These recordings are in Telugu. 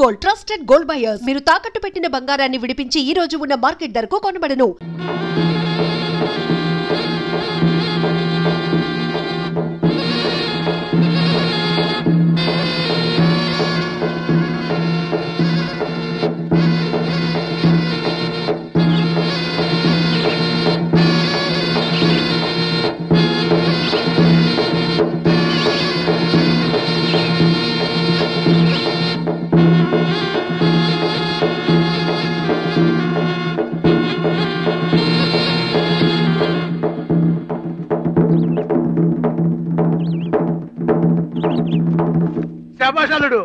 Gold, trusted gold buyers. మీరు తాకట్టు పెట్టిన బంగారాన్ని విడిపించి ఈ రోజు ఉన్న మార్కెట్ ధరకు కొనబడను. శభాషాలుడు,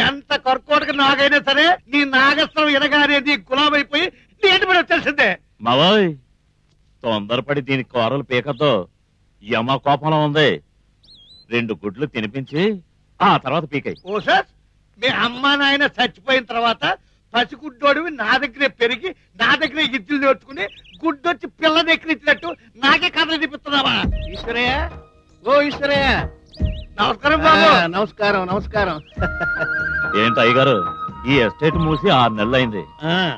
ఎంత కర్కోటక నాగైనా సరే నీ నాగస్త్రం ఎనగానేది గులాబైపోయి నీ ఎంటి పడి వచ్చేసిందే. మావోయ్, తొందరపడి దీని కూరలు పీకతో యమ కోపంలో ఉంది. 2 గుడ్లు తినిపించి ఆ తర్వాత పీకాయి. ఓ సార్, మీ అమ్మా నాయన చచ్చిపోయిన తర్వాత పసిగుడ్డోడివి నా దగ్గరే పెరిగి నా దగ్గరే ఇద్దులు నేర్చుకుని గుడ్డొచ్చి పిల్ల దగ్గర ఇచ్చినట్టు నాకే కథలు చూపిస్తున్నావా? ఈశ్వరయ్య, ఓ ఈశ్వరయ్య. నమస్కారం బాబు. నమస్కారం నమస్కారం. ఏంటి అయ్యగారు, ఈ ఎస్టేట్ మూసి 6 నెలలైంది.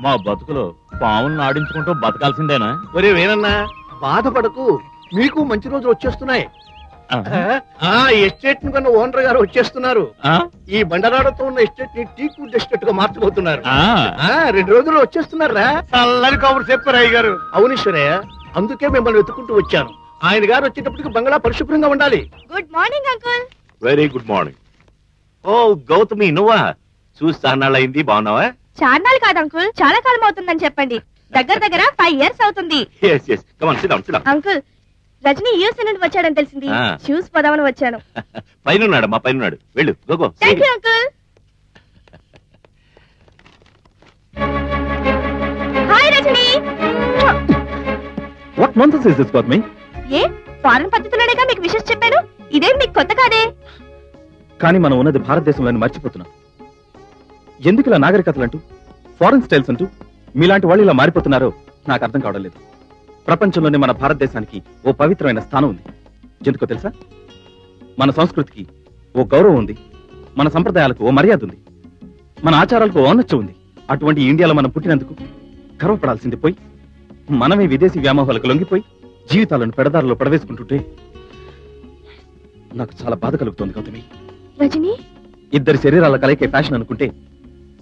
మా బతుకులు పావులను ఆడించుకుంటూ బతకాల్సిందేనా? ఒరే వేనన్నా, బాధపడకు, మీకు మంచి రోజులు వచ్చేస్తున్నాయి. ఎస్టేట్ ని కన్నా ఓనర్ గారు వచ్చేస్తున్నారు. ఈ బండరాడతో ఉన్న ఎస్టేట్ ని టీకూడ్ ఎస్టేట్ గా మార్చబోతున్నారు. 2 రోజుల్లో వచ్చేస్తున్నారా? చల్లని కబురు చెప్పారు అయ్య గారు. అవునీశ్వరయ్య, అందుకే మిమ్మల్ని వెతుకుంటూ వచ్చాను. ఆయన గారు వచ్చేటప్పటికి బంగ్లా పరిశుభ్రంగా ఉండాలి. Good morning uncle. Very good morning. ఓ గౌతమి, నువ్వా? చూసి చాన్నాళ్ళయింది, బాగున్నావా? చార్నాలు కాదు అంకుల్, చాలా కాలం అవుతుందని చెప్పండి. దగ్గర 5 years అవుతుంది. అంకుల్, రజనీ యూఎస్ నుండి వచ్చాడని తెలిసింది, చూసి పోదామని వచ్చాను. పైన మా పైన వెళ్ళు. Go go. Thank you uncle. Hi Rajani. What nonsense is this Gautami? ఏ ఫారెన్ పద్ధతిలోనేగా మీకు విషయం చెప్పాను, ఇదేం మీకు కొత్త కాదే. కానీ మనం ఉన్నది భారతదేశంలోని మర్చిపోతున్నాం. ఎందుకు ఇలా నాగరికతలు అంటూ, ఫారెన్ స్టైల్స్ అంటూ మీలాంటి వాళ్ళు ఇలా మారిపోతున్నారో నాకు అర్థం కావడం లేదు. ప్రపంచంలోనే మన భారతదేశానికి ఓ పవిత్రమైన స్థానం ఉంది. ఎందుకో తెలుసా? మన సంస్కృతికి ఓ గౌరవం ఉంది, మన సంప్రదాయాలకు ఓ మర్యాద ఉంది, మన ఆచారాలకు ఓ ఔన్నత్యం ఉంది. అటువంటి ఇండియాలో మనం పుట్టినందుకు గర్వపడాల్సింది పోయి మనమే విదేశీ వ్యామోహాలకు లొంగిపోయి జీవితాలను పెడదారులో పడవేసుకుంటుంటే నాకు చాలా బాధ కలుగుతోంది గౌతమి. రజనీ, 2 శరీరాల కలయికే ఫ్యాషన్ అనుకుంటే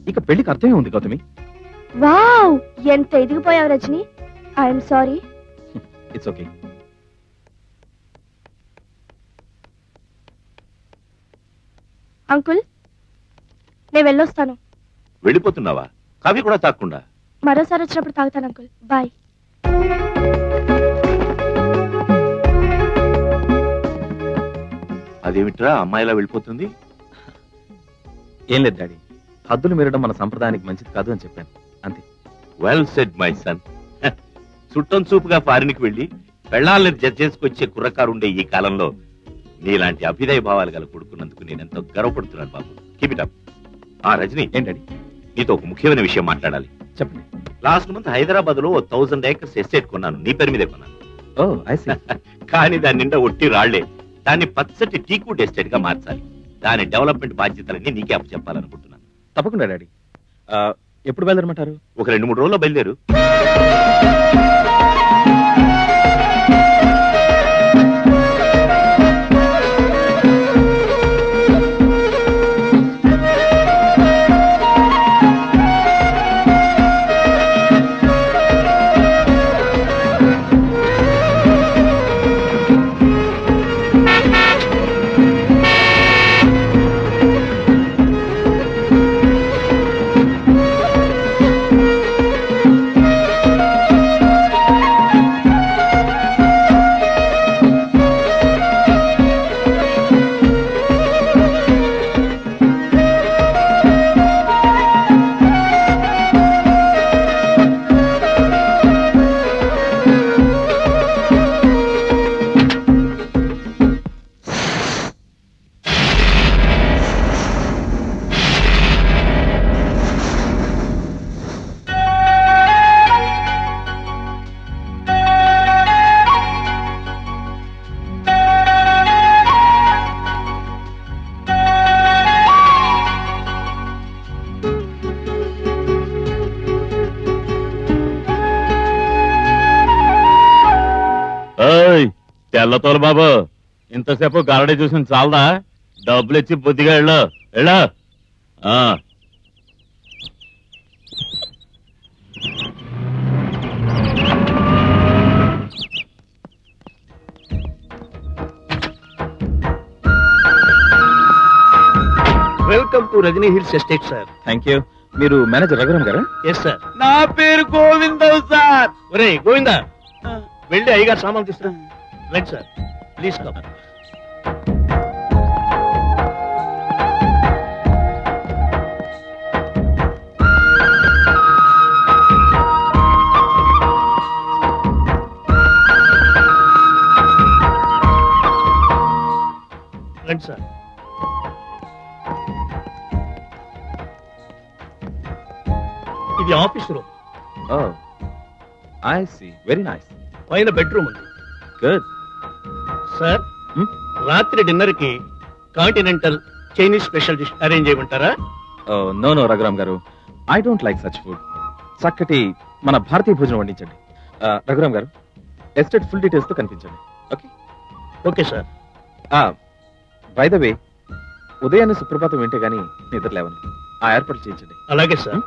ఇక పెళ్లికి అర్థమే ఉంది గౌతమి. వావ్, ఎంత ఎదిగిపోయావు Rajani. I'm sorry. It's okay. Uncle, నేను వెళ్ళొస్తాను. వెళ్ళిపోతున్నావా? కాఫీ కూడా తాగకుండా? మరోసారి వచ్చినప్పుడు తాగుతాను అంకుల్. బాయ్. అదేమిట్రా అమ్మాయిలా వెళ్ళిపోతుంది? ఏం లేదు డాడీ, హద్దులు మీరడం మన సంప్రదాయానికి మంచిది కాదు అని చెప్పాను, అంతే. Well said my son. చుట్టం చూపుగా ఫారిన్కి వెళ్లి పెళ్లాళ్ళని జడ్జ్ చేసుకొచ్చే కుర్రకారుండే ఈ కాలంలో నీలాంటి అభ్యుదయ భావాలు గల కొడుకున్నందుకు నేనెంతో గర్వపడుతున్నాను బాబు. Keep it up. రజనీ, ఏంటండి? నీతో ఒక ముఖ్యమైన విషయం మాట్లాడాలి. చెప్పండి. లాస్ట్ మంత్ హైదరాబాద్ లో 1000 acres ఎస్టేట్ కొన్నాను, నీ పేరు మీదే కొన్నాను. కానీ దాని నిండా ఒట్టి రాళ్లే. దాన్ని పచ్చటి టీకూడ్ ఎస్టేట్ గా మార్చాలి. దాని డెవలప్మెంట్ బాధ్యతలన్నీ నీకే అప్పచెప్పాలనుకుంటున్నాను. తప్పకుండా డాడీ. ఎప్పుడు బయలుదేరమంటారు? ఒక 2-3 రోజుల్లో బయలుదేరు. తెల్లతోలు బాబు, ఇంతసేపు గారడీ చూసిన చాలదా? డబ్బులు ఇచ్చి బుద్ధిగా వెళ్ళు. Welcome to Rajani hills estate sir. Thank you. మీరు మేనేజర్ రఘురామ్ గారా? Yes sir. నా పేరు గోవిందవ్ సార్. ఒరే గోవిందా, వెళ్ళి అయ్యగారు సామాన్ తీసుకురా. Right sir, please come. రండి సార్. ఇది office room. Oh, I see. Very nice. పైన బెడ్రూమ్ ఉంది. Good. సార్, రాత్రి డిన్నర్ కి continental Chinese special dish arrange చేయమంటారా? Oh, no, రఘురామ్ గారు. I don't like such food. చక్కటి మన భారతీయ భోజనం వండించండి. రఘురామ్ గారు, ఎస్టేట్ ఫుల్ డీటెయిల్స్ తో కనిపించండి. Okay? Okay sir. By the way, ఉదయాన్నే సుప్రభాతం వింటే గానీ నిద్ర లేవను. ఆ ఏర్పాట్లు చేయించండి. అలాగే సార్.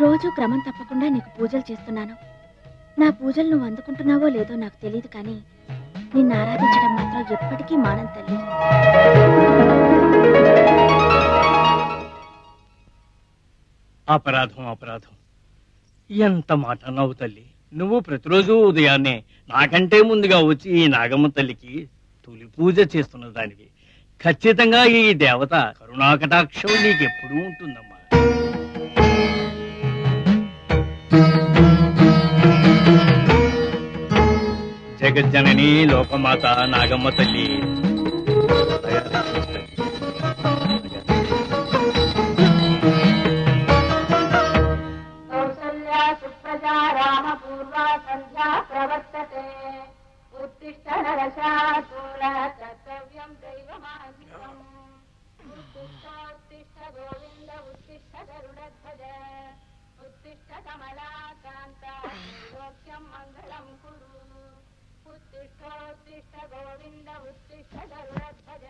రోజు క్రమం తప్పకుండా నీకు పూజలు చేస్తున్నాను. నా పూజలు నువ్వు అందుకుంటున్నావో లేదో నాకు తెలియదు, కానీ నిన్ను ఆరాధించడం మాత్రం ఎప్పటికీ మానం తల్లి. అపరాధం అపరాధం, ఎంత మాట అన్నావు తల్లి. నువ్వు ప్రతిరోజు ఉదయాన్నే నాకంటే ముందుగా వచ్చి ఈ నాగమ్మ తల్లికి తొలి పూజ చేస్తున్న దానివి. ఖచ్చితంగా ఈ దేవత కరుణాకటాక్షం నీకెప్పుడూ ఉంటుందమ్మా. జగజ్జనని లోకమాత నాగమ్మ తల్లి గోవింద ఉత్తిష్ట గరుడధ్వజ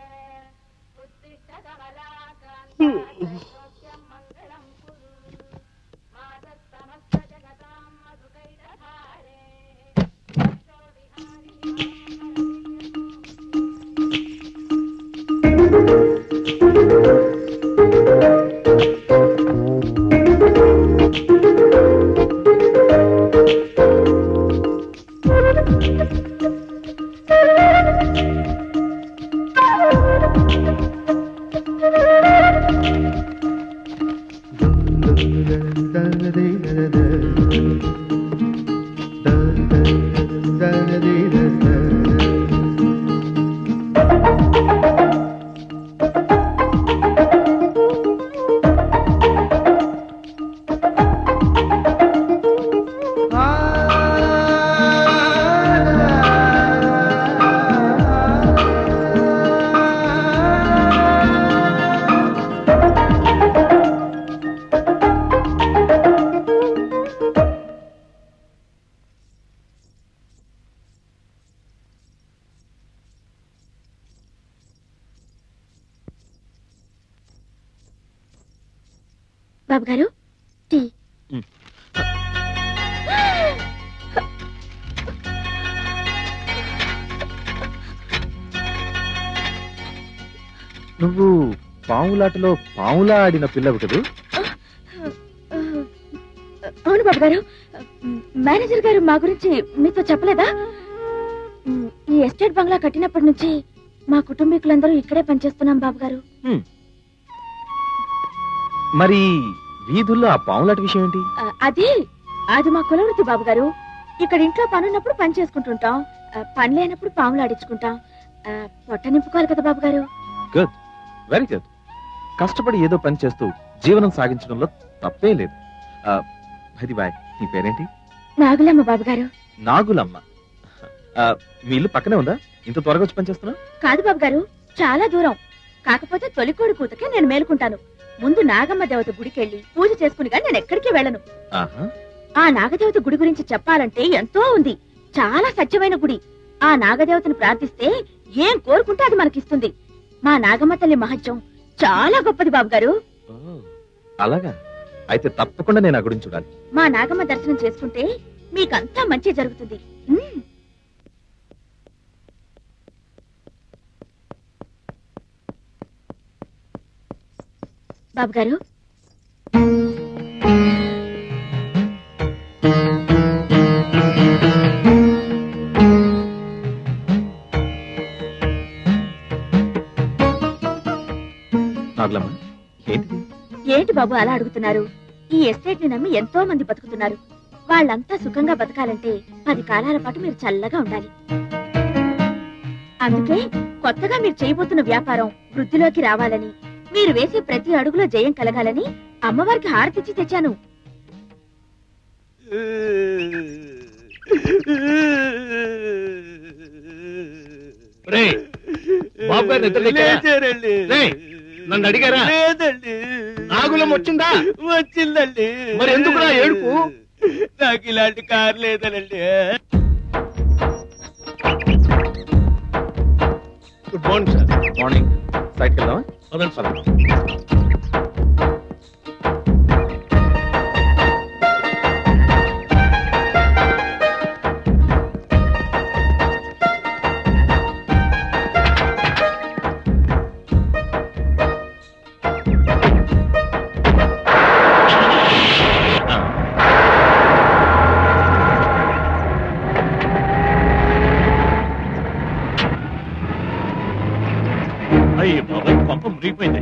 బాబు గారు టీ. నువ్వు పావులాటలో పావులా ఆడిన పిల్లవు కదూ? అవును బాబు గారు. మేనేజర్ గారు మా గురించి మీతో చెప్పలేదా? ఈ ఎస్టేట్ బంగ్లా కట్టినప్పటి నుంచి మా కుటుంబీకులందరూ ఇక్కడే పనిచేస్తున్నాం బాబు గారు. మరి వీధుల్లో ఆ పావులాట విషయం ఏంటి? అది మా కులవృత్తి బాబు గారు. ఇక్కడ ఇంట్లో పనున్నప్పుడు పని చేసుకుంటుంటాం, పని లేనప్పుడు పాములు ఆడించుకుంటాం. పొట్ట నింపుకోవాలి కదా బాబు గారు. Good, very good. కష్టపడి ఏదో పని చేస్తూ జీవనం సాగించడంలో తప్పే లేదు. అది బాయ్, నీ పేరేంటి? నాగులమ్మ బాబు గారు. నాగులమ్మ. మీ ఇల్లు పక్కనే ఉందా? ఇంత త్వరగా వచ్చి పని చేస్తున్నా? కాదు బాబు గారు, చాలా దూరం. కాకపోతే తొలికోడి కూతకే నేను మేలుకుంటాను. ముందు నాగమ్మ దేవత గుడికెళ్ళి పూజ చేసుకుని కానీ నేను ఎక్కడికి వెళ్ళను. ఆ నాగదేవత గుడి గురించి చెప్పాలంటే ఎంతో ఉంది. చాలా సత్యమైన గుడి. ఆ నాగదేవతను ప్రార్థిస్తే ఏం కోరుకుంటే అది మనకిస్తుంది. మా నాగమ్మ తల్లి మహత్యం చాలా గొప్పది బాబు గారు. అలాగా? అయితే తప్పకుండా నేను ఆ గుడిని చూడాలి. మా నాగమ్మ దర్శనం చేసుకుంటే మీకంతా మంచి జరుగుతుంది. బాబు గారు, నాగులమ్మ, ఏంటి బాబు అలా అడుగుతున్నారు? ఈ ఎస్టేట్ ని నమ్మి ఎంతో మంది బతుకుతున్నారు. వాళ్ళంతా సుఖంగా బతకాలంటే 10 కాలాల పాటు మీరు చల్లగా ఉండాలి. అందుకే కొత్తగా మీరు చేయబోతున్న వ్యాపారం వృద్ధిలోకి రావాలని, మీరు వేసే ప్రతి అడుగులో జయం కలగాలని అమ్మవారికి హారతిచ్చి తెచ్చాను. నన్ను అడిగారా? నాగులం వచ్చిందా? వచ్చిందండి. మరి ఎందుకు ఏడుపు? నాకు ఇలాంటి కారు లేదనండి. Good morning sir. మార్నింగ్. సైట్కి వెళ్దామా? పదండి సార్. పంప మురిగిపోయింది.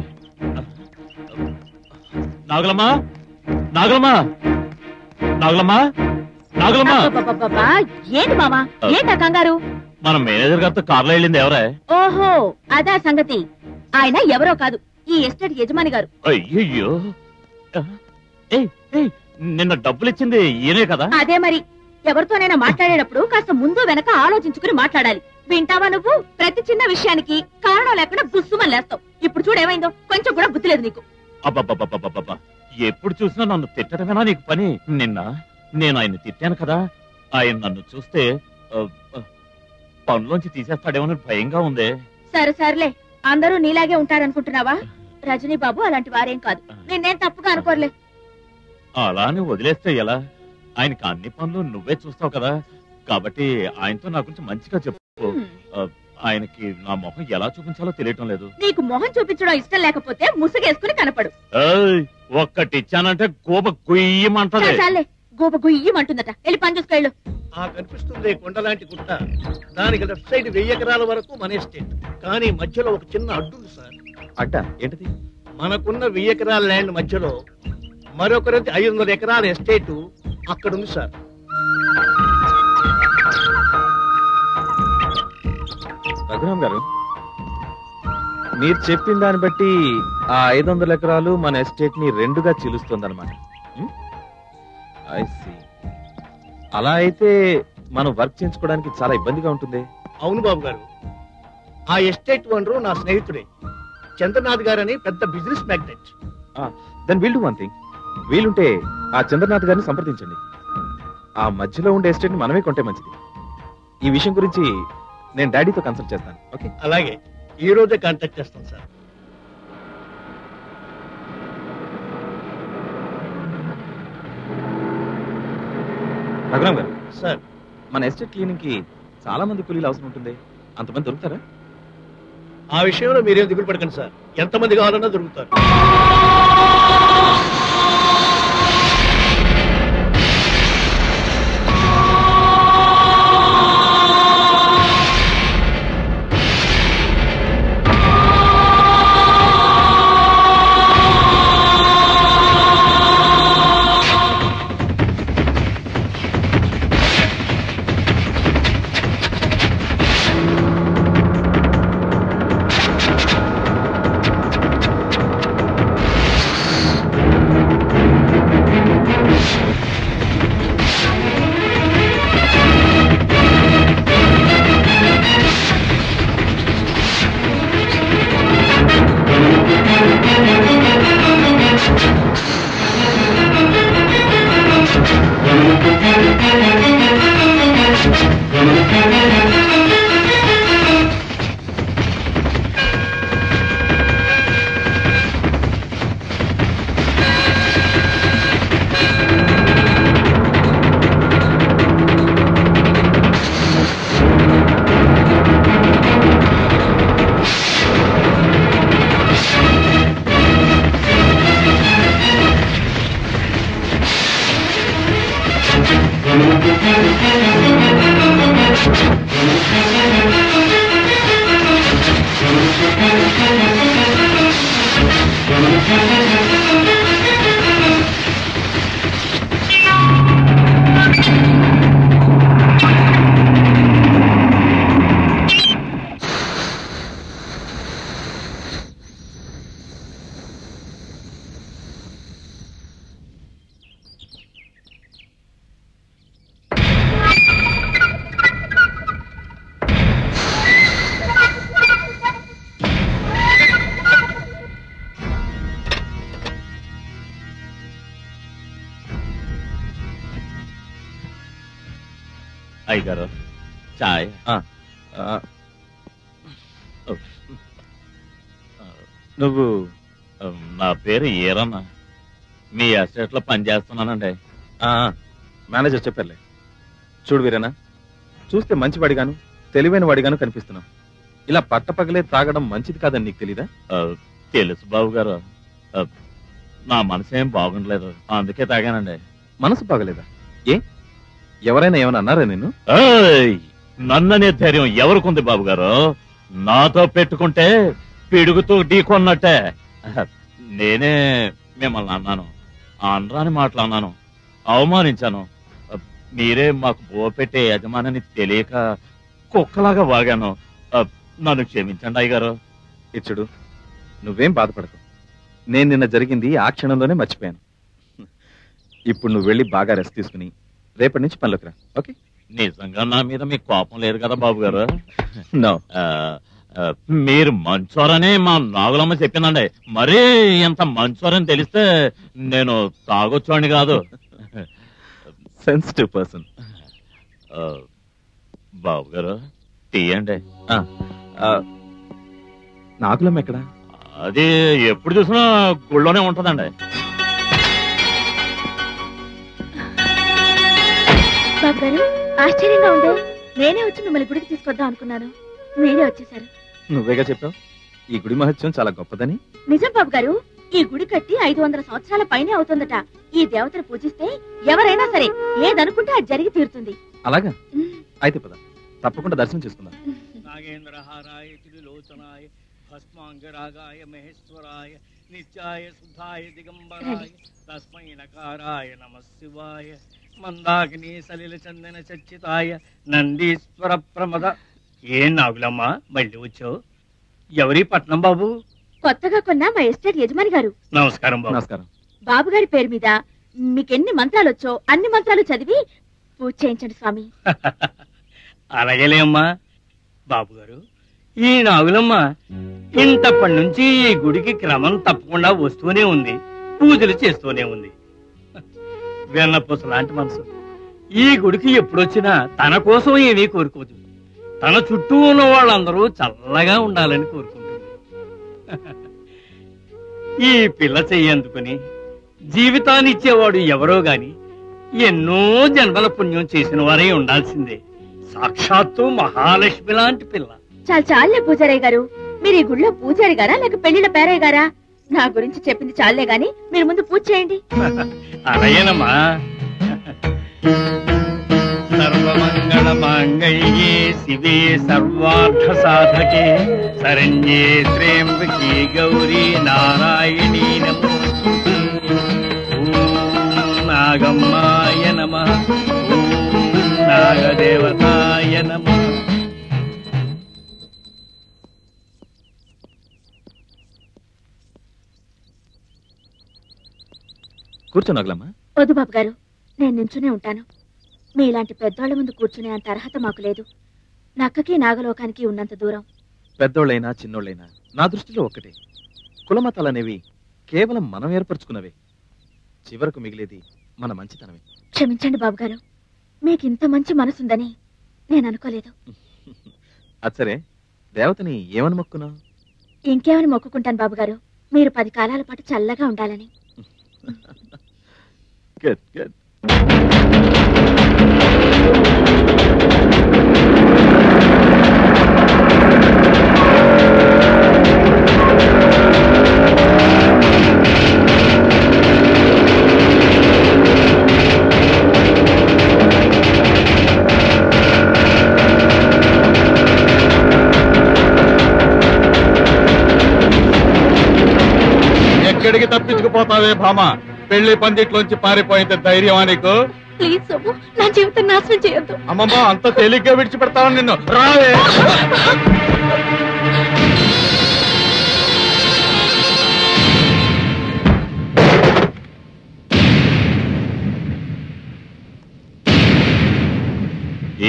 నాగులమ్మా, నాగులమ్మా, నాగులమ్మా, నాగులమ్మా. ఏంటి మామా, ఏంటా కంగారు? మన మేనేజర్ గారితో కార్లో వెళ్ళింది ఎవరే? ఓహో, అదా సంగతి. ఆయన ఎవరో కాదు, ఈ ఎస్టేట్ యజమాని గారు. అయ్యయ్యో, నిన్న డబ్బులు ఇచ్చింది ఈయనే కదా? అదే మరి. ఎవరితోనైనా మాట్లాడేటప్పుడు కాస్త ముందు వెనక ఆలోచించుకుని మాట్లాడాలి. వింటావా నువ్వు? ప్రతి చిన్న విషయానికి కారణం లేకుండా బుస్సుమని లేస్తావు. ఇప్పుడు చూడేమైందో, కొంచెం కూడా బుద్ధి లేదు నీకు. అబ్బబ్బబ్బబ్బబ్బబ్బా, ఎప్పుడు చూసినా నన్ను తిట్టడమేనా నీకు పని? నిన్న నేను ఆయన తిట్టాను కదా, ఆయన నన్ను చూస్తే పనులోంచి తీసేస్తాడేమో భయంగా ఉంది. సరే సర్లే, అందరూ నీలాగే ఉంటారనుకుంటున్నావా? రజనీ బాబు అలాంటి వారేం కాదు. నిన్నేం తప్పుగా అనుకోర్లే. అలానే వదిలేస్తే ఎలా? ఆయనకి అన్ని పనులు నువ్వే చూస్తావు కదా, కాబట్టి ఆయనతో నా గురించి మంచిగా చెప్పు. ఆయనకి నా మొహం ఎలా చూపించాలో తెలియటం లేదు. నీకు మొహం చూపించడం ఇష్టం లేకపోతే ముసుగేసుకుని కనపడు. ఒక్కటి ఇచ్చానంటే గోప గుయ్యమంటది. చాలే, గోప గుయ్యమంటుందట. వెళ్ళి పని చూసుకెళ్ళు. కనిపిస్తుంది కొండలాంటి గుట్ట. దానికి లెఫ్ట్ సైడ్ 1000 ఎకరాల వరకు మన ఎస్టేట్. కానీ మధ్యలో ఒక చిన్న అడ్డుంది సార్. అడ్డ ఏంటిది? మనకున్న 1000 ఎకరాల ల్యాండ్ మధ్యలో మరొకరిది 500 ఎకరాల ఎస్టేట్ అక్కడ ఉంది సార్. రఘురామ్ గారు, మీరు చెప్పిన దాన్ని బట్టి ఆ 500 ఎకరాలు మన ఎస్టేట్ ని 2గా చీలుస్తుందన్నమాట. అలా అయితే మనం వర్క్ చేయించుకోవడానికి చాలా ఇబ్బందిగా ఉంటుంది. అవును బాబు గారు, ఆ ఎస్టేట్ ఓనరు నా స్నేహితుడే, చంద్రనాథ్ గారని పెద్ద business magnate. Then will do one thing. వీలుంటే ఆ చంద్రనాథ్ గారిని సంప్రదించండి. ఆ మధ్యలో ఉండే ఎస్టేట్ ని మనమే కొంటే మంచిది. ఈ విషయం గురించి నేను డాడీతో కన్సల్ట్ చేస్తాను. ఓకే? అలాగే, ఈ రోజే కాంటాక్ట్ చేస్తాను సార్. రఘురామ్ గారు, సార్ మన ఎస్టేట్ క్లీనింగ్ కి చాలా మంది కూలీలు అవసరం ఉంటుంది. అంతమంది దొరుకుతారా? ఆ విషయంలో మీరేం దిగులు పడకండి సార్, ఎంతమంది కావాలన్నా దొరుకుతారు. అయ్యగారు చాయ్. నువ్వు నా పేరు ఈరన్న, మీ ఎస్టేట్ లో పనిచేస్తున్నానండి. మేనేజర్ చెప్పారులే. చూడు వీరేనా, చూస్తే మంచివాడిగాను తెలివైన వాడిగాను కనిపిస్తున్నావు. ఇలా పట్టపగలే తాగడం మంచిది కాదని నీకు తెలీదా? తెలుసు బాబు గారు, నా మనసేం బాగుండలేదు, అందుకే తాగానండి. మనసు బాగలేదా? ఏ, ఎవరైనా ఏమైనా అన్నారా నిన్ను? నన్ననే ధైర్యం ఎవరికుంది బాబు గారు? నాతో పెట్టుకుంటే పిడుగుతూ ఢీకొన్నట్టే. నేనే మిమ్మల్ని అన్నాను, అనరాని మాటలు అన్నాను, అవమానించాను. మీరే మాకు బోపెట్టే యజమానని తెలియక కుక్కలాగా వాగాను. నన్ను క్షమించండి అయ్యగారు. ఇచ్చుడు, నువ్వేం బాధపడకు. నేను నిన్న జరిగింది ఆ క్షణంలోనే మర్చిపోయాను. ఇప్పుడు నువ్వు వెళ్ళి బాగా రెస్ట్ తీసుకుని రేపటి నుంచి పనిలోకి రా. ఓకే? నిజంగా నా మీద మీకు కోపం లేదు కదా బాబు గారు? నో. మీరు మంచోరని మా నాగులమ్మ చెప్పిందండి. మరీ ఎంత మంచోరని తెలిస్తే నేను తాగొచ్చోండి కాదు. Sensitive person. బాబు గారు టీ అండి. నాగులమ్మ ఎక్కడా? అది ఎప్పుడు చూసినా గుళ్ళోనే ఉంటదండి. బాబు గారు, ఆశ్చర్యంగా ఉందో. నేనే వచ్చి మిమ్మల్ని గుడికి తీసుకొద్దాం అనుకున్నాను, మీరే వచ్చేసారు. నువ్వేగా చెప్పావు ఈ గుడి మహత్యం చాలా గొప్పదని. నిజం బాబు గారు, ఈ గుడి కట్టి 500 సంవత్సరాల పైనే అవుతుందట. ఈ దేవతను పూజిస్తే ఎవరైనా సరే ఏదనుకుంటే అది జరిగి తీరుతుంది. అలాగా? అయితే పద, తప్పకుండా దర్శనం చేసుకుందాం. నాగేంద్రహారాయ త్రిలోచనాయ భస్మాంగరాగాయ మహేశ్వరాయ నిత్యాయ శుద్ధాయ దిగంబరాయ తస్మై నకారాయ నమః శివాయ మందాకిని సలిల చందన చర్చితాయ నందీశ్వర ప్రమద. ఏం నాగులమ్మ మళ్ళీ వచ్చావు? ఎవరి పట్నం బాబు? కొత్తగా కొన్న మా ఎస్టేట్ యజమాని గారు. నమస్కారం బాబు. నమస్కారం. బాబు గారి పేరు మీద మీకెన్ని మంత్రాలు వచ్చో అన్ని మంత్రాలు చదివి పూజ చేయించండి స్వామి. అలాగేలే అమ్మా. బాబు గారు, ఈ నాగులమ్మ ఇంతప్పటి నుంచి ఈ గుడికి క్రమం తప్పకుండా వస్తూనే ఉంది, పూజలు చేస్తూనే ఉంది. వెన్నపూస లాంటి మనసు. ఈ గుడికి ఎప్పుడొచ్చినా తన కోసం ఏమీ కోరుకోదు, తన చుట్టూ ఉన్న వాళ్ళందరూ చల్లగా ఉండాలని కోరుకుంటుంది. ఈ పిల్ల చెయ్యి అందుకుని జీవితాన్ని ఇచ్చేవాడు ఎవరో గాని ఎన్నో జన్మల పుణ్యం చేసిన వారే ఉండాల్సిందే. సాక్షాత్తు మహాలక్ష్మి లాంటి పిల్ల. చాలే పూజారయ్య గారు, మీరు ఈ గుళ్ళో పూజారి గారా లేక పెళ్లిళ్ళ పేరయ్య గారా? నా గురించి చెప్పింది చాలే గాని మీరు ముందు పూజ చేయండి. అలాగేనమ్మా. సర్వమంగళ మాంగళ్యే శివే సర్వార్థ సాధకే శరణ్యే త్ర్యంబకే గౌరీ నారాయణీ నమోస్తుతే. ఓం నాగమ్మాయ నమః. ఓం నాగదేవతాయ నమః. కూర్చో నాగలమ్మా. వద్దు బాబు గారు, నేను నించునే ఉంటాను. మీలాంటి పెద్దోళ్ల ముందు కూర్చునే అంత అర్హత మాకు లేదు. నక్కకి నాగలోకానికి ఉన్నంత దూరం. పెద్దోళ్ళైనా చిన్నోళ్ళైనా నా దృష్టిలో ఒక్కటే. కులమతాలనేవి కేవలం మనం ఏర్పరచుకున్నవే. చివరకు మిగిలేది మన మంచితనమే. క్షమించండి బాబు గారు, మీకు ఇంత మంచి మనసుందని నేను అనుకోలేదు. అచ్చరే, దేవతని ఏమని మొక్కున్నావు? ఇంకేమని మొక్కుకుంటాను బాబు గారు, మీరు 10 కాలాల పాటు చల్లగా ఉండాలని. Good good. ఎక్కడికి తప్పించుకుపోతావే భామ? పెళ్లి పందిట్లోంచి పారిపోయింది ధైర్యమా నీకు? ప్లీజ్ సోము, నా జీవితం నాశనం చేయొద్దు. అమ్మమ్మ, అంత తేలిగ్గా విడిచిపెడతావు నిన్ను? రావే.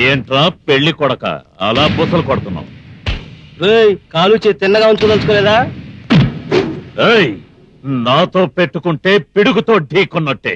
ఏంట్రా పెళ్లి కొడక అలా బుసలు కొడుతున్నావు? కాలు చేతి తిన్నగా ఉంచుదలుచుకోలేదా? నాతో పెట్టుకుంటే పిడుగుతో ఢీకొన్నట్టే.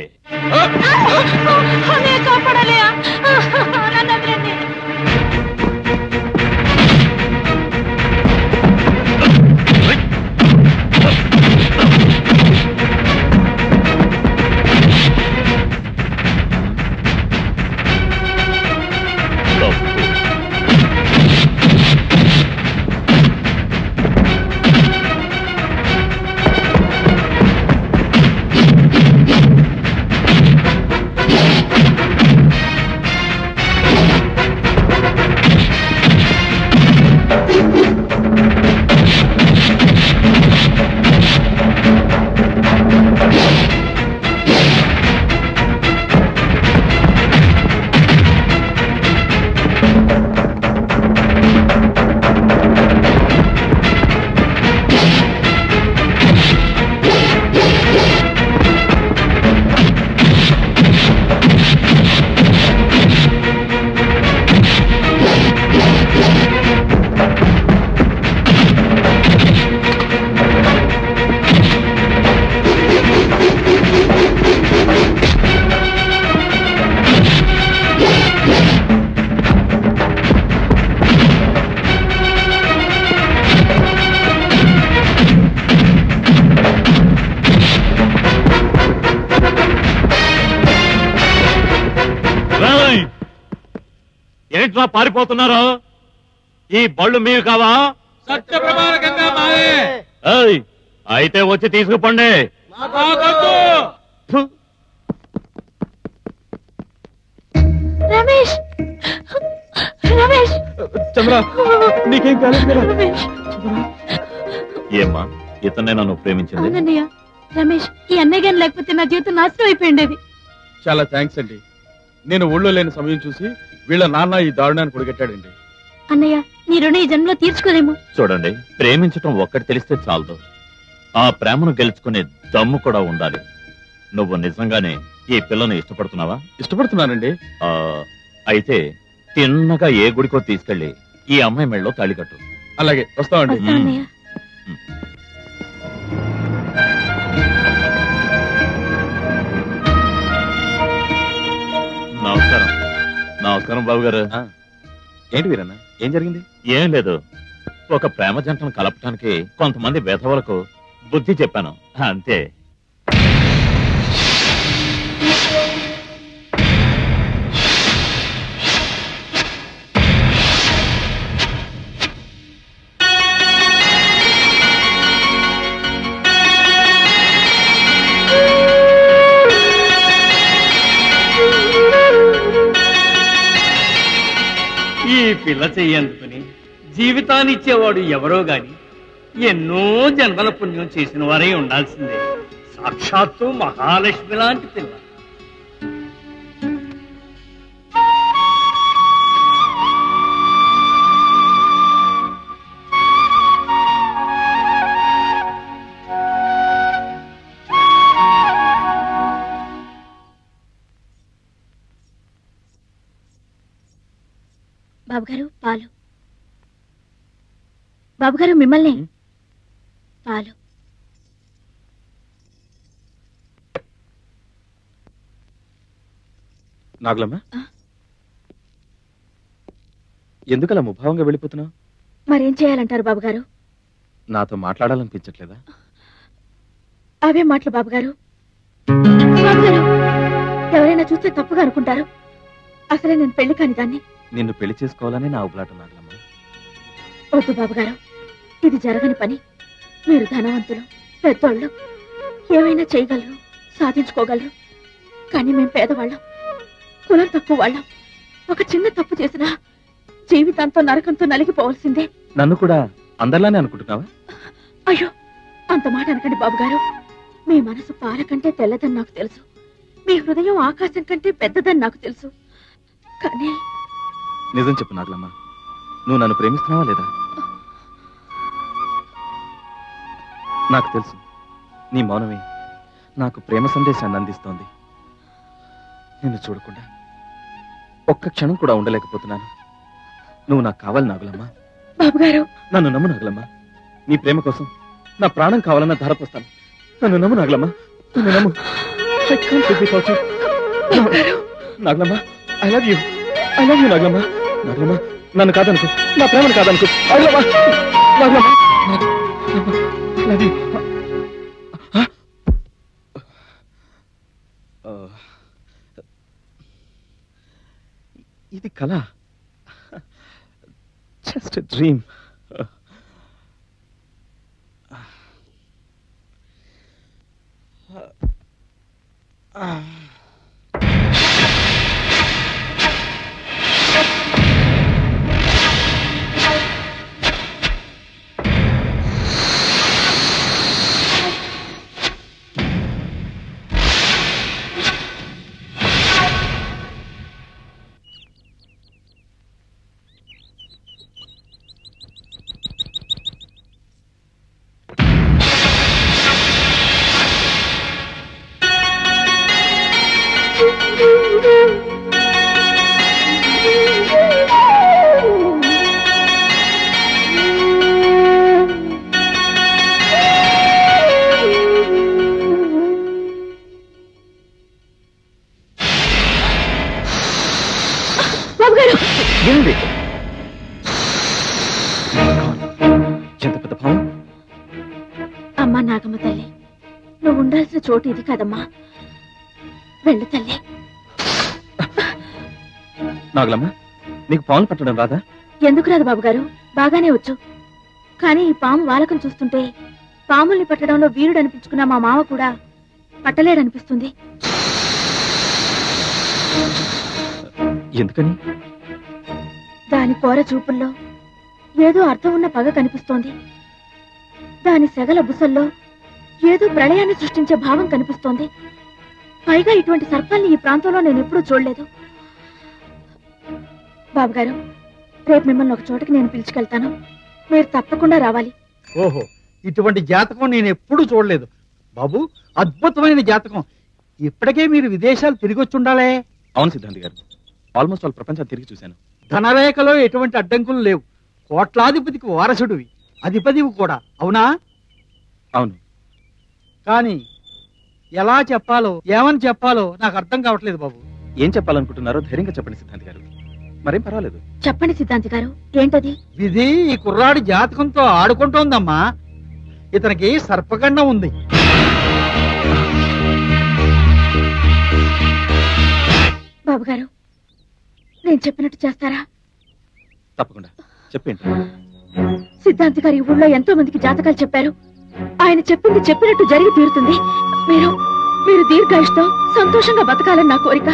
ఏంట్రా పారిపోతున్నారు? ఈ బళ్ళు మీరు కావా? అయితే వచ్చి తీసుకుపోండి. రమేష్, రమేష్, చంద్ర, నీకేం కాలేదు కదా? ఏమ్మా, ఇతనే నన్ను ప్రేమించింది? అవునన్నయ్య. రమేష్, ఈ అన్నయ్య గాని లేకపోతే నా జీవితం నాశనం అయిపోయిండేది. చాలా థ్యాంక్స్ అండి. నేను ఊళ్ళో లేని సమయం చూసి వీళ్ళ నాన్న ఈ దారుణాన్ని కొడిగట్టాడండి. అన్నయ్య, నీ రుణం ఈ జన్మలో తీర్చుకోలేము. చూడండి, ప్రేమించటం ఒక్కటి తెలిస్తే చాలదు, ఆ ప్రేమను గెలుచుకునే దమ్ము కూడా ఉండాలి. నువ్వు నిజంగానే ఈ పిల్లను ఇష్టపడుతున్నావా? ఇష్టపడుతున్నానండి. అయితే తిన్నగా ఏ గుడికో తీసుకెళ్లి ఈ అమ్మాయి మెళ్ళలో తాళి కట్టు. అలాగే, వస్తామండి. వస్తామన్నయ్య. నమస్కారం. నమస్కారం బాబు గారు. ఏంటి వీరన్న, ఏం జరిగింది? ఏం లేదు, ఒక ప్రేమ జంటను కలపటానికి కొంతమంది వెధవలకు బుద్ధి చెప్పాను, అంతే. పిల్ల చెయ్యందుకుని జీవితాన్ని ఇచ్చేవాడు ఎవరో గాని ఎన్నో జన్మల పుణ్యం చేసిన వారే ఉండాల్సిందే. సాక్షాత్తు మహాలక్ష్మి లాంటి పిల్ల. బాబుగారు పాలు. బాబుగారు మిమ్మల్ని. పాలు. నాగులమ్మ, ఎందుకలా ముభావంగా వెళ్ళిపోతున్నావు? మరేం చేయాలంటారు బాబుగారు? నాతో మాట్లాడాలనిపించట్లేదా? అవే మాటలు బాబుగారు. బాబుగారు, ఎవరైనా చూస్తే తప్పుగా అనుకుంటారు. అసలే నేను పెళ్లి కాని దాన్ని. నిన్ను పెళ్లి చేసుకోవాలని నా ఉబలాట నాగులమ్మ. వద్దు బాబుగారు, ఇది జరగని పని. మీరు ధనవంతులు, పెద్దోళ్ళు, ఏమైనా చేయగలరు, సాధించుకోగలరు. కానీ మేం పేదవాళ్ళం, కులం తక్కువ వాళ్ళం. ఒక చిన్న తప్పు చేసినా జీవితంతో నరకంతో నలిగిపోవాల్సిందే. నన్ను కూడా అందరిలానే అనుకుంటున్నావా? అయ్యో, అంత మాట అనకండి బాబుగారు. మీ మనసు పాల కంటే తెల్లదని నాకు తెలుసు. మీ హృదయం ఆకాశం కంటే పెద్దదని నాకు తెలుసు. కానీ నిజం చెప్పు నాగులమ్మ, నువ్వు నన్ను ప్రేమిస్తున్నావా లేదా? నాకు తెలుసు, నీ మౌనమే నాకు ప్రేమ సందేశాన్ని అందిస్తోంది. నిన్ను చూడకుండా ఒక్క క్షణం కూడా ఉండలేకపోతున్నాను. నువ్వు నాకు కావాలి నాగులమ్మ. బాబుగారు, నన్ను నమ్ము నాగులమ్మ. నీ ప్రేమ కోసం నా ప్రాణం కావాలన్న ధారపోస్తాను. నన్ను నమ్ము నాగులమ్మ, నన్ను నమ్ము. I can't live without you. Nagulamma, I love you, I love you Nagulamma. Nagulamma, నన్ను కాదనుకో, నా ప్రేమను కాదనుకో. Nagulamma, Nagulamma, love you. ఇది కళ, జస్ట్ ఎ డ్రీమ్. ఎంత పెద్ద భావం. అమ్మా నాగమ్మ తల్లి, నువ్వు ఉండాల్సిన చోటు ఇది కాదమ్మా. వెళ్ళు తల్లి. నాగులమ్మ, నీకు పాములు పట్టడం రాదా? ఎందుకు రాదు బాబుగారు, బాగానే వచ్చు. కానీ ఈ పాము వాలకం చూస్తుంటే పాముల్ని పట్టడంలో వీరుడు అనిపించుకున్న మా మామ కూడా పట్టలేడనిపిస్తుంది. ఎందుకని? దాని కోర చూపుల్లో ఏదో అర్థం ఉన్న పగ కనిపిస్తోంది. దాని సెగల బుసల్లో ఏదో ప్రళయాన్ని సృష్టించే భావం కనిపిస్తోంది. పైగా ఇటువంటి సర్పాల్ని ఈ ప్రాంతంలో నేను ఎప్పుడూ చూడలేదు. బాబుగారు, రేపు మిమ్మల్ని ఒక చోటకి నేను పిలుచుకెళ్తాను. మీరు తప్పకుండా రావాలి. ఓహో, ఇటువంటి జాతకం నేను ఎప్పుడూ చూడలేదు బాబు. అద్భుతమైన జాతకం. ఇప్పటికే మీరు విదేశాలు తిరిగి వచ్చి ఉండాలే. అవును సిద్ధాంతి గారు, ఆల్మోస్ట్ ఆల్ ప్రపంచం తిరిగి చూశాను. ధనరేఖలో ఎటువంటి అడ్డంకులు లేవు. కోట్లాధిపతికి వారసుడివి, అధిపతివి కూడా, అవునా? అవును. కానీ ఎలా చెప్పాలో ఏమని చెప్పాలో నాకు అర్థం కావట్లేదు బాబు. ఏం చెప్పాలనుకుంటున్నారో ధైర్యంగా చెప్పండి సిద్ధాంతి గారు, మరేం పర్వాలేదు. చెప్పండి సిద్ధాంతి గారు, ఏంటది? విధి ఈ కుర్రాడి జాతకంతో ఆడుకుంటోందమ్మా. ఇతనికి సర్పగండం ఉంది. బాబుగారు, నేను చెప్పినట్టు చేస్తారా? తప్పకుండా చెప్పండి. సిద్ధాంతి గారు ఈ ఊళ్ళో ఎంతో మందికి జాతకాలు చెప్పారు. ఆయన చెప్పింది చెప్పినట్టు జరిగి తీరుతుంది. మీరు దీర్ఘాయుష్తో సంతోషంగా బతకాలని నా కోరిక.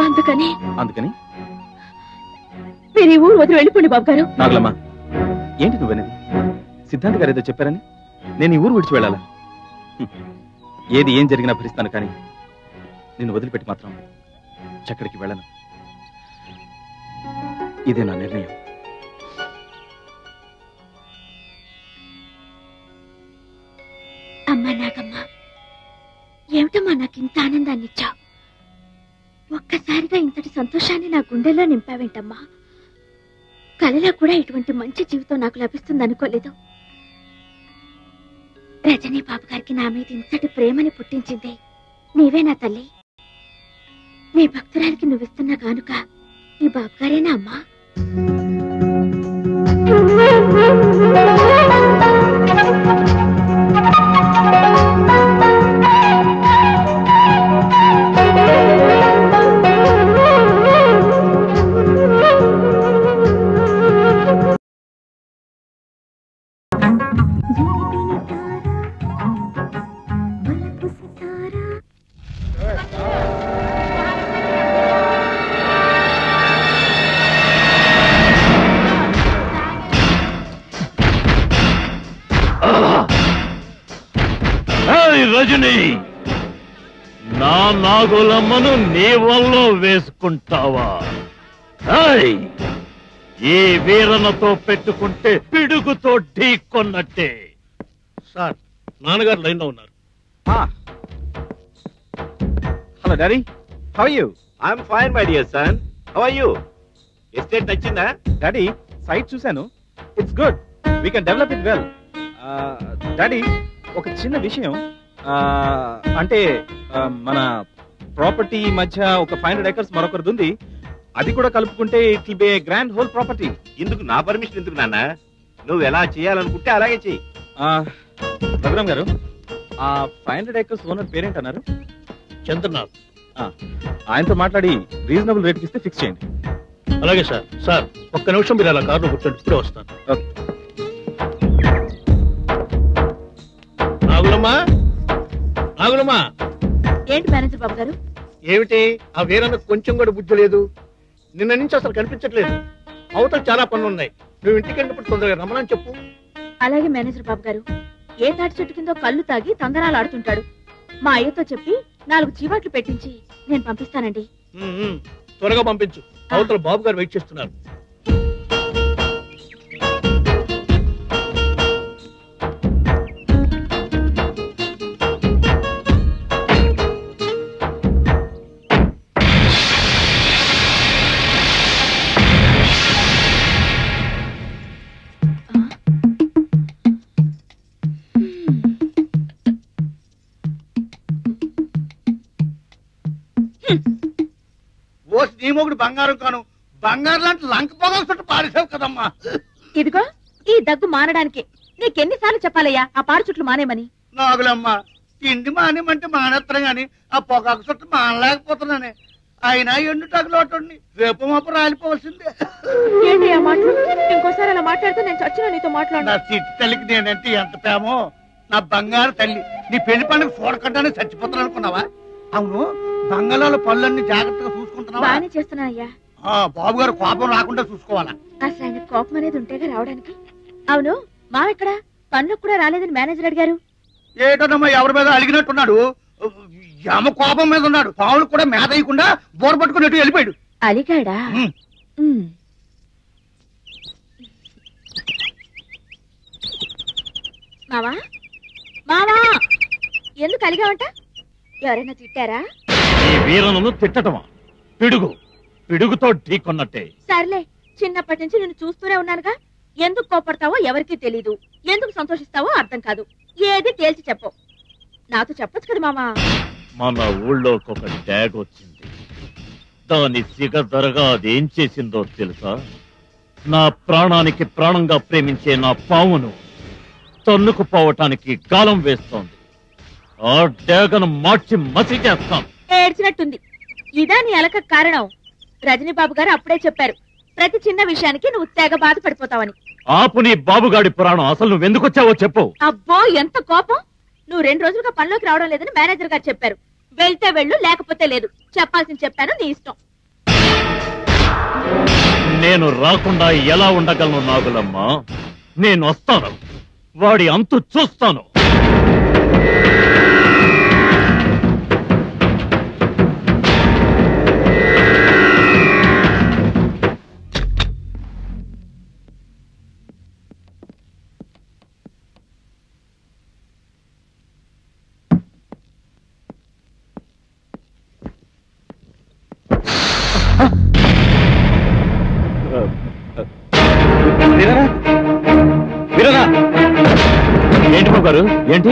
అందుకని మీరు ఈ ఊరు వదిలి వెళ్ళిపోండి బాబు గారు. నాగలమ్మా, ఏంటి నువ్వనేది? సిద్ధాంత్ గారు ఏదో చెప్పారని నేను ఈ ఊరు విడిచి వెళ్ళాలా? ఏది ఏం జరిగినా భరిస్తాను, కానీ నిన్ను వదిలిపెట్టి మాత్రం చక్కడికి వెళ్ళను. ఇదే నా నిర్ణయం. అమ్మా నాగమ్మ, ఏమిటమ్మా నాకు ఇంత ఆనందాన్ని ఇచ్చావు? ఒక్కసారిగా ఇంతటి సంతోషాన్ని నా గుండెల్లో నింపావేంటమ్మా? కలలో కూడా ఇటువంటి మంచి జీవితం నాకు లభిస్తుంది అనుకోలేదు. రజనీ బాబు గారికి నా మీద ఇంతటి ప్రేమని పుట్టించింది నీవే నా తల్లి. నీ భక్తురాలికి నువ్విస్తున్న కానుక ఈ బాబు గారేనా అమ్మా? రజనీ, నా నాగులమ్మను నీ వల్ల వేసుకుంటావా? ఈ వీరనతో పెట్టుకుంటే పిడుగుతో ఢీకొన్నట్టే. సార్, నాన్నగారు లైన్ లో ఉన్నారు. Hello daddy, how are you? I'm fine my dear son. How are you? Estate నచ్చిందా? డాడీ, సైట్ చూశాను. It's good. We can develop it well. Daddy, ఒక చిన్న విషయం. అంటే మన ప్రాపర్టీ మధ్య ఒక 500 acres మరొకరిది ఉంది. అది కూడా కలుపుకుంటే it will be A grand whole property. ఇందుకు నా పర్మిషన్ ఎందుకు నాన్న? నువ్వు ఎలా చేయాలనుకుంటే అలాగే చెయ్యి. రఘురామ్ గారు, ఆ 500 acres ఓనర్ పేరేంటి అన్నారు? చంద్రనాథ్. ఆయనతో మాట్లాడి రీజనబుల్ రేట్కి ఇస్తే ఫిక్స్ చేయండి. అలాగే సార్. సార్, ఒక్క నిమిషం మీరు అలా కారులో కూర్చోండి, ఇప్పుడే వస్తాను. ఓకే. నాగులమ్మా, నాగులమ్మా. ఏంటి మేనేజర్ బాబు గారు? ఏమిటి, ఆ వీరన్నకు కొంచెం కూడా బుద్ధి లేదు. నిన్న నుంచి అసలు కనిపించట్లేదు. అవతల చాలా పనులు ఉన్నాయి. నువ్వు ఇంటికి వెళ్ళినప్పుడు తొందరగా రమ్మని చెప్పు. అలాగే మేనేజర్ బాబు గారు. ఏ తాటి చెట్టు కిందో కళ్ళు తాగి తందనాలు ఆడుతుంటాడు. మా అయ్యతో చెప్పి 4 చీవాట్లు పెట్టించి నేను పంపిస్తానండి. త్వరగా పంపించు. అవతల బాబు గారు వెయిట్ చేస్తున్నారు. నీ మొగుడు బంగారం కాను, బంగారం లాంటి లంక పొగలు పారేసావు కదమ్మా. ఇదిగో ఈ దగ్గు మానడానికి నీకెన్నిసార్లు చెప్పాలయ్యా ఆ పాడు చుట్లు మానేమని? నాగులమ్మ, తిండి మానేమంటే మానేస్తాను గాని ఆ పొగాకు చుట్టూ మానలేకపోతున్నానే. అయినా ఎండుటాకులు ఒకటి రేపు మాపు రాలిపోవలసిందే. ఏంటి ఆ మాటలు? ఇంకోసారి అలా మాట్లాడితే నేను చచ్చిన నీతో మాట్లాడు. నా చిట్టి తల్లికి నేనంటే ఎంత ప్రేమో. నా బంగారు తల్లి, నీ పెళ్లి పండుగ చూడకుండానే చచ్చిపోతాను అనుకున్నావా? అవును, బంగాళాల పళ్ళన్నీ జాగ్రత్తగా చూసుకుంటున్నావా? బాగానే చేస్తున్నానయ్యా. బాబు గారు కోపం రాకుండా చూసుకోవాలా? అసలు ఆయన కోపం అనేది ఉంటేగా రావడానికి. అవును, మావెక్కడ? పనులకు కూడా రాలేదని మేనేజర్ అడిగారు. ఏటోనమ్మా, ఎవరి మీద అడిగినట్టున్నాడు. యమ కోపం మీద ఉన్నాడు. పావులు కూడా మేత వేయకుండా బోర పట్టుకున్నట్టు వెళ్ళిపోయాడు. అలిగాడా? మావా, మావా, ఎందుకు అలిగావంట? ఎవరైనా తిట్టారా? ఈ వీరను తిట్టటమా? పిడుగు పిడుగుతో ఢీకొన్నట్టే. సర్లే, చిన్నప్పటి నుంచి నేను చూస్తూనే ఉన్నానుగా. ఎందుకు కోపడతావో ఎవరికీ తెలీదు, ఎందుకు సంతోషిస్తావో అర్థం కాదు. ఏది తేల్చి చెప్పు. నాతో చెప్పొచ్చు కదా మామా. మన ఊళ్ళోకి ఒక డ్యాగ్ వచ్చింది. దాని సిగదరగా అదేం చేసిందో తెలుసా? నా ప్రాణానికి ప్రాణంగా ప్రేమించే నా పావును తన్నుకుపోవటానికి గాలం వేస్తోంది. ఆ డ్యాగను మార్చి మసి చేస్తాం. ఏడ్చినట్టుంది. ఇదా నీ అలక కారణం? రజనీబాబు గారు అప్పుడే చెప్పారు, ప్రతి చిన్న విషయానికి నువ్వు తెగ బాధపడిపోతావని. ఆపు నీ బాబుగాడి పురాణం. అసలు నువ్వెందుకొచ్చావో చెప్పు. అబ్బో, ఎంత కోపం! నువ్వు 2 రోజులుగా పనిలోకి రావడం లేదని మేనేజర్ గారు చెప్పారు. వెళ్తే వెళ్ళు, లేకపోతే లేదు. చెప్పాల్సింది చెప్పాను, నీ ఇష్టం. నేను రాకుండా ఎలా ఉండగలను నాగులమ్మా? నేను వస్తాను, వాడి అంతు చూస్తాను. ఏంటి బాబు గారు? ఏంటి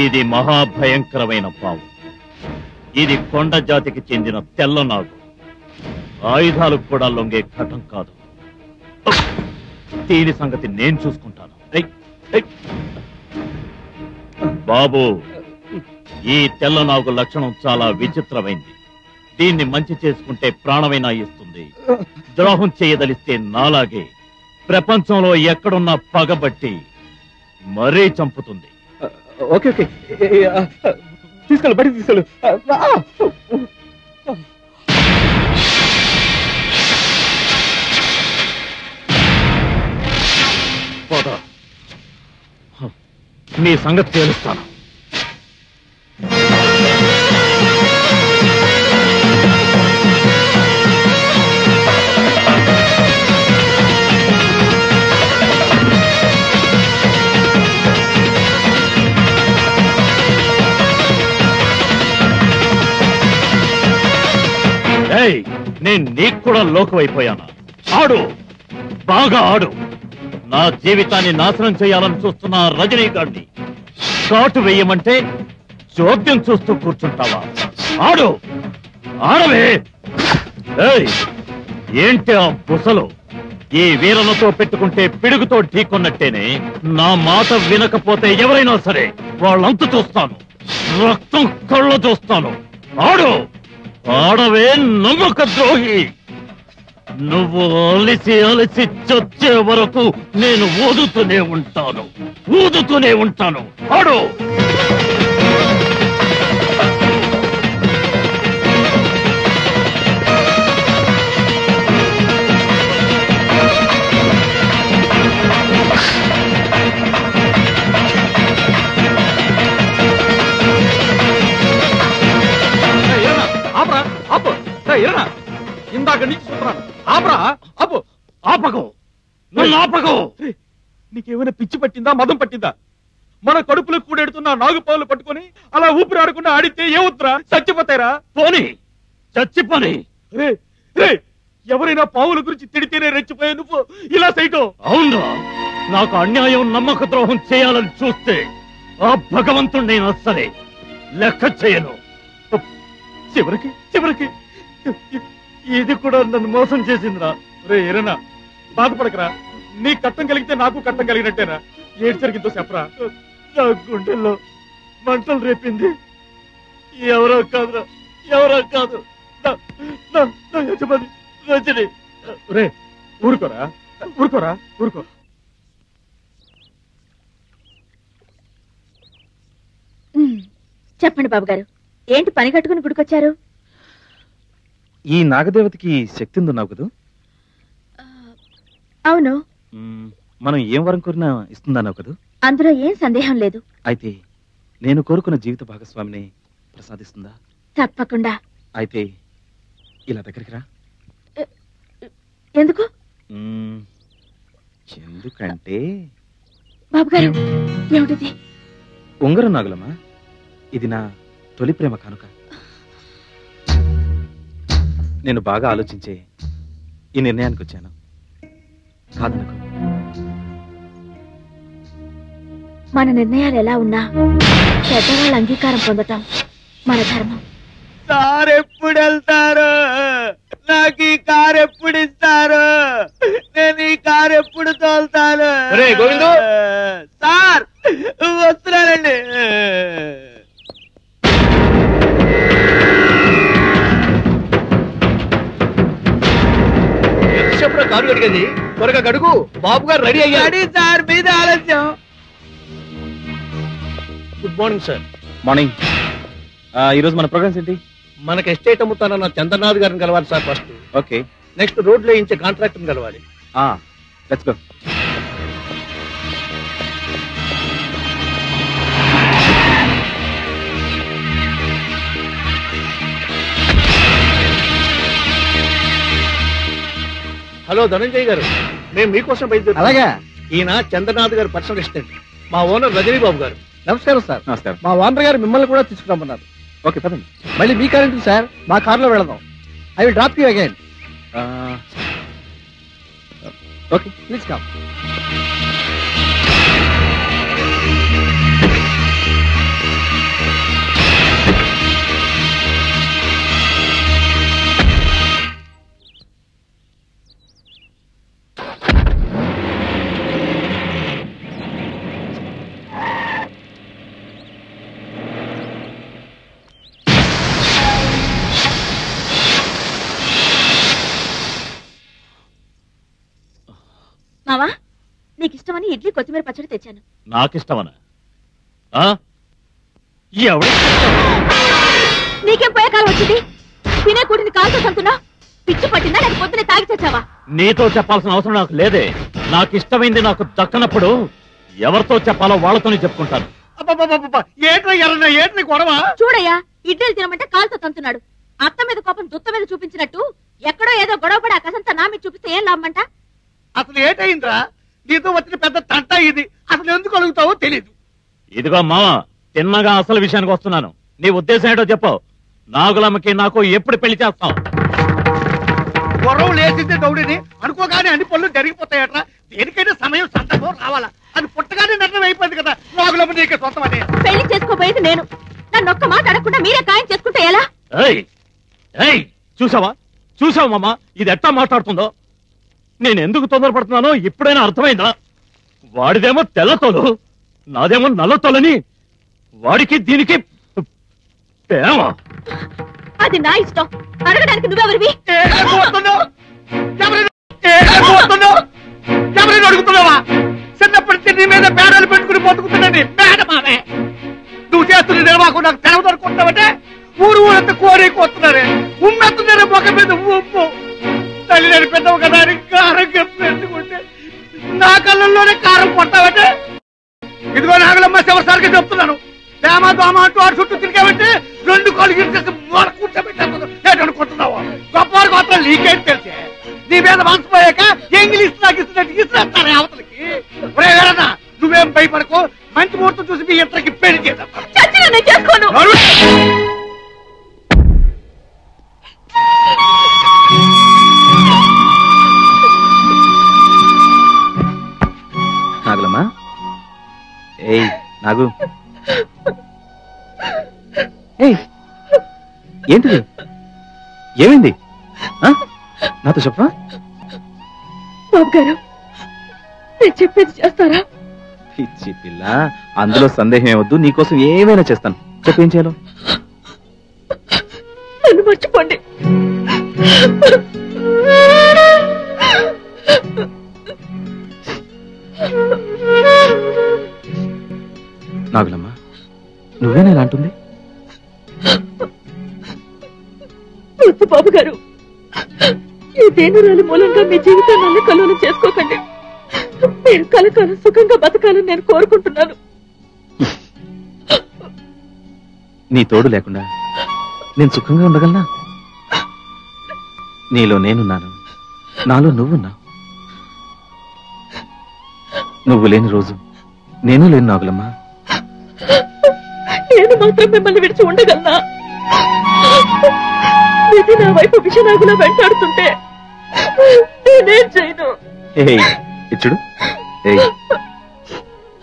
ఇది మహాభయంకరమైన పాము. ఇది కొండ జాతికి చెందిన తెల్లనాగు. ఆయుధాలకు కూడా లొంగే ఘటం కాదు. దీని సంగతి నేను చూసుకుంటాను. బాబు, ఈ తెల్లనాగు లక్షణం చాలా విచిత్రమైంది. దీన్ని మంచి చేసుకుంటే ప్రాణమైనా ఇస్తుంది, ద్రోహం చేయదలిస్తే నాలాగే ప్రపంచంలో ఎక్కడున్నా పగబట్టి మరీ చంపుతుంది. ఓకే ఓకే, తీసుకెళ్ళు, బయటికి తీసుకెళ్ళు. పోదా, నీ సంగతి తేలుస్తాను. నేను నీకు కూడా లోకమైపోయాను. ఆడు, బాగా ఆడు. నా జీవితాన్ని నాశనం చేయాలని చూస్తున్న రజనీగాడిని షాటు వేయమంటే చోద్యం చూస్తూ కూర్చుంటావా? ఆడు, ఆడవే. ఏంటి ఆ బుసలు? ఈ వీరలతో పెట్టుకుంటే పిడుగుతో ఢీకొన్నట్టేనే. నా మాట వినకపోతే ఎవరైనా సరే వాళ్ళంతు చూస్తాను, రక్తం కళ్ళ చూస్తాను. ఆడు, ఆడవే నమ్మక ద్రోహి. నువ్వు అలిసి అలిసి చచ్చే వరకు నేను ఊదుతూనే ఉంటాను, ఊదుతూనే ఉంటాను. ఆడు. ఇందాక నుంచి చూస్తున్నాను. ఆపరా, ఆపు. ఆపకు, నన్ను ఆపకు. నీకేమైనా పిచ్చి పట్టిందా, మదం పట్టిందా? మన కడుపులో కూడెడుతున్న నాగుపావులు పట్టుకొని అలా ఊపిరి ఆడకుండా ఆడితే ఏమవుతురా? చచ్చిపోతారా? పోనీ, చచ్చిపోని. ఎవరైనా పావుల గురించి తిడితేనే రెచ్చిపోయా నువ్వు ఇలా చేయటం? అవునా? నాకు అన్యాయం, నమ్మక ద్రోహం చేయాలని చూస్తే ఆ భగవంతుణ్ణైనా సరే లెక్క చేయను. చివరికి చివరికి ఇది కూడా నన్ను మోసం చేసిందిరా. రే ఎరనా, బాధపడకరా. నీ కట్టం కలిగితే నాకు కట్టం కలిగినట్టేనా? ఏడు జరిగిందో చెప్పరా. నా గుండెల్లో మంటలు రేపింది ఎవరో కాదురా, ఎవరో కాదు, నా యజమాని రజని. రే ఊరుకోరా, ఊరుకోరా, ఊరుకో. చెప్పండి బాబు గారు, ఏంటి పని కట్టుకుని గుడికొచ్చారు? ఈ నాగదేవతకి శక్తి ఉందన్నావు కదా? అవును. మనం ఏం వరం కోరినా ఇస్తుందన్నావు కదా? అందులో ఏం సందేహం లేదు. అయితే నేను కోరుకున్న జీవిత భాగస్వామిని ప్రసాదిస్తుందా? తప్పకుండా. అయితే ఇలా దగ్గరికి రా. ఎందుకు? ఎందుకంటే బాబు గారు, ఏమిటిది? ఉంగరం నాగులమ్మా, ఇది నా తొలి ప్రేమ కానుక. నేను బాగా ఆలోచించే ఈ నిర్ణయానికి వచ్చాను. కాదనకు. మన నిర్ణయాలు ఎలా ఉన్నా పెద్దవాళ్ళ అంగీకారం పొందటం మన ధర్మం. సార్ ఎప్పుడు వెళ్తారు? నాకు ఈ కారు ఎప్పుడు ఇస్తారు? నేను ఈ కారు ఎప్పుడు తోలుతాను? గోవిందు, సార్ వస్తున్నానండి. ఎంతసేపు కారు అడిగేది? త్వరగా గడుగు, బాబు గారు రెడీ అయ్యాడు సార్. మీద ఆలస్యం. Good morning sir. మార్నింగ్. ఈరోజు మన ప్రోగ్రామ్స్ ఏంటి? మనకి ఎస్టేట్ అమ్ముతానన్న చంద్రనాథ్ గారిని కలవాలి sir first. Okay. Next road లో వేయించే కాంట్రాక్టర్ కలవాలి. Let's go. హలో ధనంజయ్ గారు, మేము మీకోసం బయలుదేరు. అలాగా. ఈయన చంద్రనాథ్ గారు పర్సనల్ అసిస్టెంట్, మా ఓనర్ రజనీబాబు గారు. నమస్కారం సార్. నమస్కారం. మా ఓనర్ గారు మిమ్మల్ని కూడా తీసుకురమ్మన్నారు. ఓకే పదండి. మళ్ళీ మీ కార్ ఏంటి సార్? మా కార్ లో వెళదాం. I will drop you again. Okay please come. మావా, నీకు ఇష్టమని ఇడ్లీ కొత్తిమీర పచ్చడి తెచ్చాను. నాకిష్టమనా? నీకేం పోయే కాలం వచ్చింది? తినే కూడిని కాలుతో సంతున్నా పిచ్చి పట్టిందా లేక పొద్దునే తాగి తెచ్చావా? నీతో చెప్పాల్సిన అవసరం నాకు లేదే. నాకు ఇష్టమైంది నాకు దక్కనప్పుడు ఎవరితో చెప్పాలో వాళ్ళతోనే చెప్పుకుంటాను. చూడయ్యా, ఇడ్లీలు తినమంటే కాలుతో తంతున్నాడు. అత్త మీద కోపం దుత్త మీద చూపించినట్టు ఎక్కడో ఏదో గొడవపడి ఆ కసంతా నా మీద చూపిస్తే ఏం లాభమంట? అసలు ఏటైందిరా? నీతో వచ్చిన పెద్ద తంట ఇది. అసలు ఎందుకు అడుగుతావో తెలీదు. ఇదిగో మావా, తిన్నగా అసలు విషయానికి వస్తున్నాను. నీ ఉద్దేశం ఏంటో చెప్పు. నాగులమ్మకి నాకు ఎప్పుడు పెళ్లి చేస్తావు? గొడవలు వేసిందే దౌడిని అనుకోగానే అన్ని పనులు జరిగిపోతాయట్రా. దేనికైనా సమయం సందర్భం రావాలా. అది పుట్టగానే నిర్ణయం అయిపోయింది కదా. నాగులమ్మ నీకే సొంతమని. పెళ్లి చేసుకోబోయేది నేను. నన్ను ఒక్క మాట అడగకుండా మీరే ఖాయం చేసుకుంటే ఎలా? చూసావా మామ, ఇది ఎట్టా మాట్లాడుతుందో? నేను ఎందుకు తొందరపడుతున్నానో ఇప్పుడైనా అర్థమైందా? వాడిదేమో తెల్లతోలు, నాదేమో నల్లతోలని. వాడికి దీనికి ప్రేమ. అది నా ఇష్టం. అడగడానికి నువ్వెవరివి? అడుగుతున్నావా? చిన్నప్పటి నీ మీద బేడాలు పెట్టుకుని బతుకుతున్నది మేడమామే. నువ్వు చేస్తున్న నిర్వాహకం నాకు తెలవ దొరుకుంటావంటే ఊరు ఊరంతా కోరేకొస్తున్నారే. ఉమ్మెత్తున్నారే మొక్క మీద ఉప్పు. తల్లి నేను పెద్దవు కదా అని కారం పెట్టుకుంటే నా కళ్ళల్లోనే కారం కొట్టావంటే. ఇదిగో నాగలమ్మ శివసారిగా చెప్తున్నాను. దోమ దోమ అంటూ ఆడు చుట్టూ తిరిగావంటే 2 కాళ్ళు గిరిచేసి మూల కూర్చోబెట్టాను. ఏంటనుకుంటున్నావు? గొప్ప వారికి మాత్రం నీకేంటి తెలిసే? నీ మీద మనసిపోయాక ఇంగ్లీష్ నాకు ఇస్తున్నట్టు ఇస్తానే అవతలకి. నువ్వేం భయపడకు. మంచి ముహూర్తం చూసి మీ ఇద్దరికి పెళ్లి చేద్దాం. నాగులమ్మా, ఏయ్ నాగు, ఏయ్ ఏంటిది? ఏమైంది? నాతో చెప్పా. బాబు గారు, నేను చెప్పేది చేస్తారా? పిచ్చి పిల్ల, అందులో సందేహం ఏమొద్దు. నీకోసం ఏమైనా చేస్తాను. చెప్పేం చేయాలో? నన్ను మర్చిపోండి. నాగులమ్మ, నువ్వేనా ఇలా అంటుంది? వద్దు బాబు గారు, ఈ దేనురాలి మూలంగా మీ జీవితాన్ని అల్లకల్లోలం చేసుకోకండి. మీరు కలకాలం సుఖంగా బతకాలని నేను కోరుకుంటున్నాను. నీ తోడు లేకుండా నేను సుఖంగా ఉండగలనా? నీలో నేనున్నాను, నాలో నువ్వున్నావు. నువ్వు లేని రోజు నేను లేను నాగులమ్మా. నేను మాత్రం మిమ్మల్ని విడిచి ఉండగలనా? ఇది నా వైపు విషనాగులా వెంటాడుతుంటే నేనేం చేయను. ఇచ్చుడు,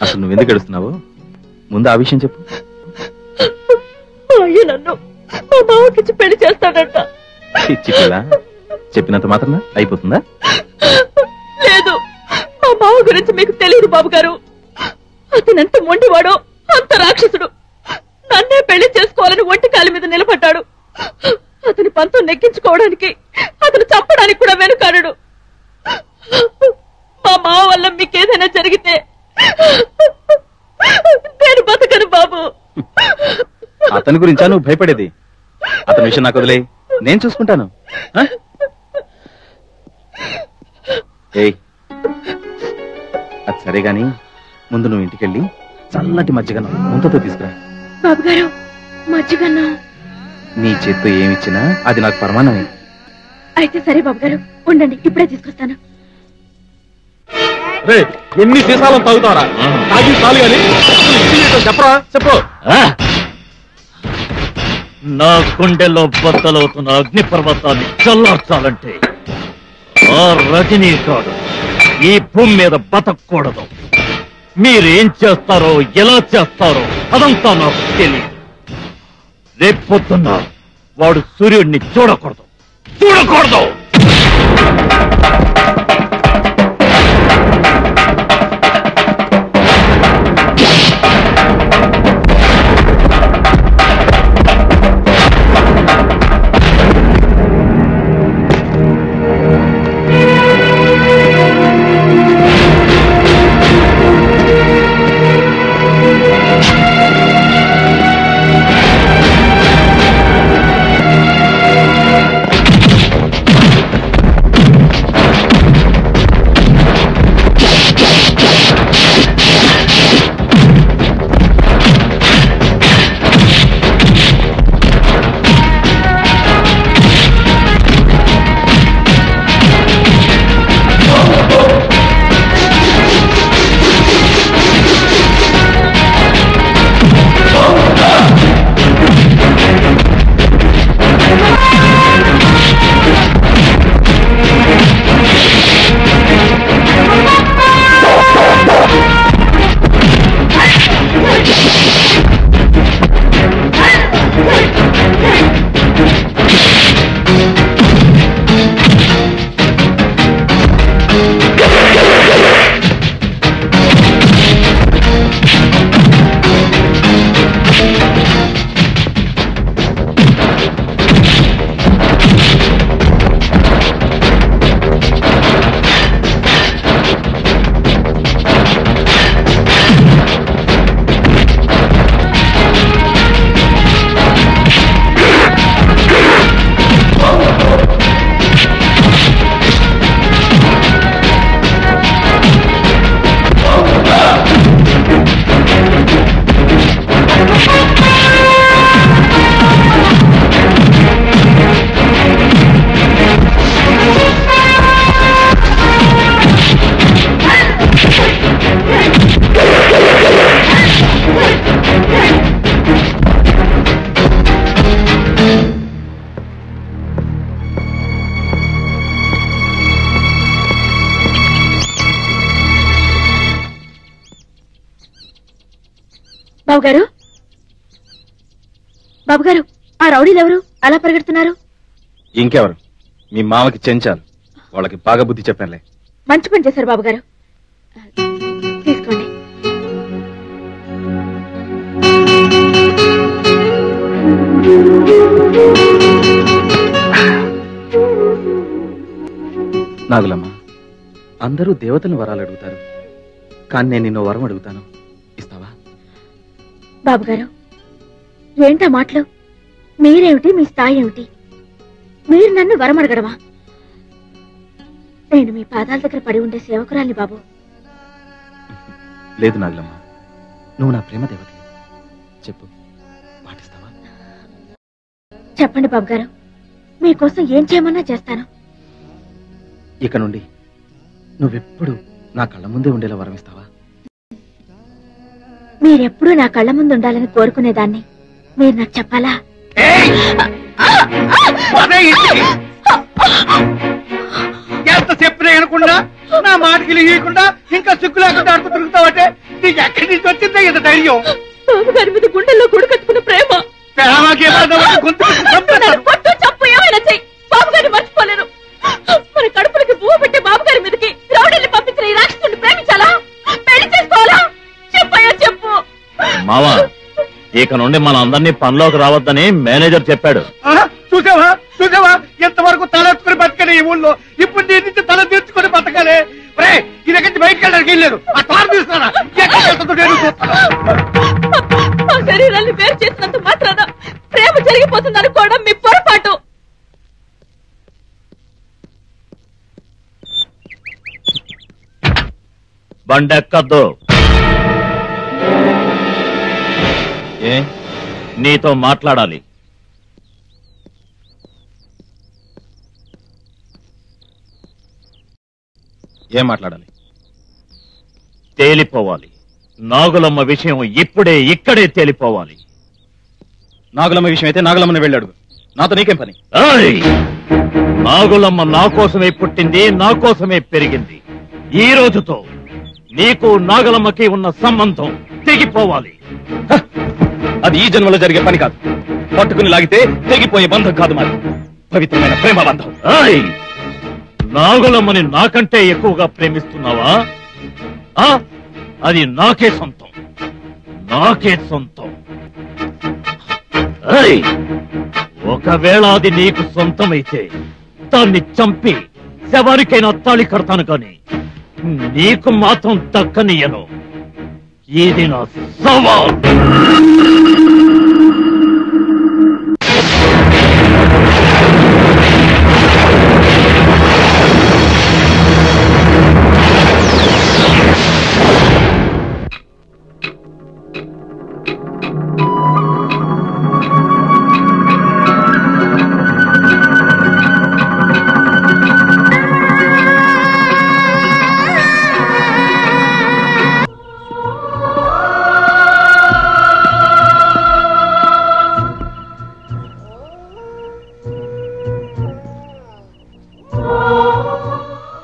అసలు నువ్వెందుకు గడుస్తున్నావు? ముందు ఆ విషయం చెప్పు. అయ్యో, నన్ను మా మావకిచ్చి పెళ్లి చేస్తాడంట. ఇచ్చి పిల్ల, చెప్పినంత మాత్రం అయిపోతుందా? లేదు, మా మావ గురించి మీకు తెలియదు బాబు గారు. అతనంత మొండివాడో అంత రాక్షసుడు. నన్నే పెళ్లి చేసుకోవాలని ఒంటి కాలి మీద నిలబడ్డాడు. అతని పంతం నెక్కించుకోవడానికి, అతను చంపడానికి కూడా వెనుకాడు. ఏమైనా జరిగితే నేను బతకను బాబు. అతని గురించా నువ్వు భయపడేది? అతని విషయం నాకు వదిలే, నేను చూసుకుంటాను. ఏయ్, అది సరే గాని ముందు నువ్వు ఇంటికెళ్ళి చల్లటి మజ్జిగను ముంతతో తీసుకురా. బాబు గారు, మజ్జిగన్నా? నీ చేత్తో ఏమిచ్చినా అది నాకు పరమానమే. అయితే సరే బాబు గారు, ఉండండి, ఇప్పుడే తీసుకొస్తాను. రే, ఎన్ని సీసాలను తాగుతారా? తాగి చాలు గాని చెప్పరా, చెప్పు. నా గుండెల్లో బద్దలవుతున్న అగ్ని పర్వతాన్ని చల్లార్చాలంటే ఆ రజనీకాడు ఈ భూమి మీద బతకూడదు. మీరేం చేస్తారో, ఎలా చేస్తారో అదంతా నాకు తెలియదు. రేపొద్దున్న వాడు సూర్యుడిని చూడకూడదు. బాబుగారు, బాబుగారు, ఆ రౌడీలు ఎవరు అలా పరిగెడుతున్నారు? ఇంకెవరు? మీ మామకి చెంచాలు. వాళ్ళకి బాగా బుద్ధి చెప్పానులే. మంచి పని చేశారు బాబుగారు. తీసుకోండి. నాగులమ్మ, అందరూ దేవతలను వరాలు అడుగుతారు, కానీ నేను నిన్ను వరం అడుగుతాను. ఇస్తావా? బాబుగారు, ఏంటా మాటలు? మీరేమిటి, మీ స్థాయి ఏమిటి? మీరు నన్ను వరం అడగడమా? నేను మీ పాదాల దగ్గర పడి ఉండే సేవకురాల్ని బాబు. లేదు నాగులమ్మ, నువ్వు నా ప్రేమ దేవత. చెప్పు, పాటిస్తావా? చెప్పండి బాబుగారు, మీకోసం ఏం చేయమన్నా చేస్తాను. ఇక నుండి నువ్వెప్పుడు నా కళ్ళ ముందే ఉండేలా వరమిస్తావా? మీరెప్పుడూ నా కళ్ళ ముందు ఉండాలని కోరుకునేదాన్ని మీరు నాకు చెప్పాలా? ఎంత చెప్పినా వినకుండా, నా మాటకి ఇవ్వకుండా, ఇంకా సిగ్గు లేకుండా అడుగు తిరుగుతావంటే నీకు ఎక్కడి నుంచి వచ్చిందే ఇంత ధైర్యం? బాబు గారి మీద గుండెల్లో గుడికట్టుకున్న ప్రేమ. పట్టు చప్పు ఏమైనా చెయ్యి, బాబు గారిని మర్చిపోలేను. మన కడుపులకి పువ్వు పెట్టే బాబు గారి మీదకి రౌడీని పంపించిన ఈ రాక్షసుని ప్రేమించాలా, పెళ్లి చేసుకోవాలా? చెప్పయ్యా చెప్పు. మావా, ఇక నుండి మన అందరినీ పనిలోకి రావద్దని మేనేజర్ చెప్పాడు. చూసావా చూసావా, ఎంతవరకు తలెత్తుకుని బతకలే ఈ ఊళ్ళో. ఇప్పుడు నీ నుంచి తల తీర్చుకుని బతకాలే. ఈ దగ్గర నుంచి బయటకు వెళ్ళడానికి వెళ్ళలేదు. ఆ తారు తీసుకురా. ఎక్కడికి వెళ్తుందో నేను ఆ శరీరాన్ని వేరు చేసినంత మాత్రాన ప్రేమ జరిగిపోతుంది అనుకోవడం మీ పొరపాటు. బండెక్కద్దు. ఏ నీతో మాట్లాడాలి. ఏం మాట్లాడాలి? తేలిపోవాలి. నాగులమ్మ విషయం ఇప్పుడే ఇక్కడే తేలిపోవాలి. నాగులమ్మ విషయం అయితే నాగులమ్మని వెళ్ళాడు. నాతో నీకేం పని? నాగులమ్మ నా కోసమే పుట్టింది, నా కోసమే పెరిగింది. ఈ రోజుతో నీకు నాగులమ్మకి ఉన్న సంబంధం తెగిపోవాలి. అది ఈ జన్మలో జరిగే పని కాదు. పట్టుకుని లాగితే తెగిపోయే బంధం కాదు మాది. పవిత్రమైన ప్రేమ బంధం. నాగులమ్మని నాకంటే ఎక్కువగా ప్రేమిస్తున్నావా? అది నాకే సొంతం, నాకే సొంతం. ఒకవేళ అది నీకు సొంతమైతే దాన్ని చంపి శవానికైనా తాళి కడతాను కానీ నీకు మాత్రం దక్కనియను. ఇది నా సవాల్.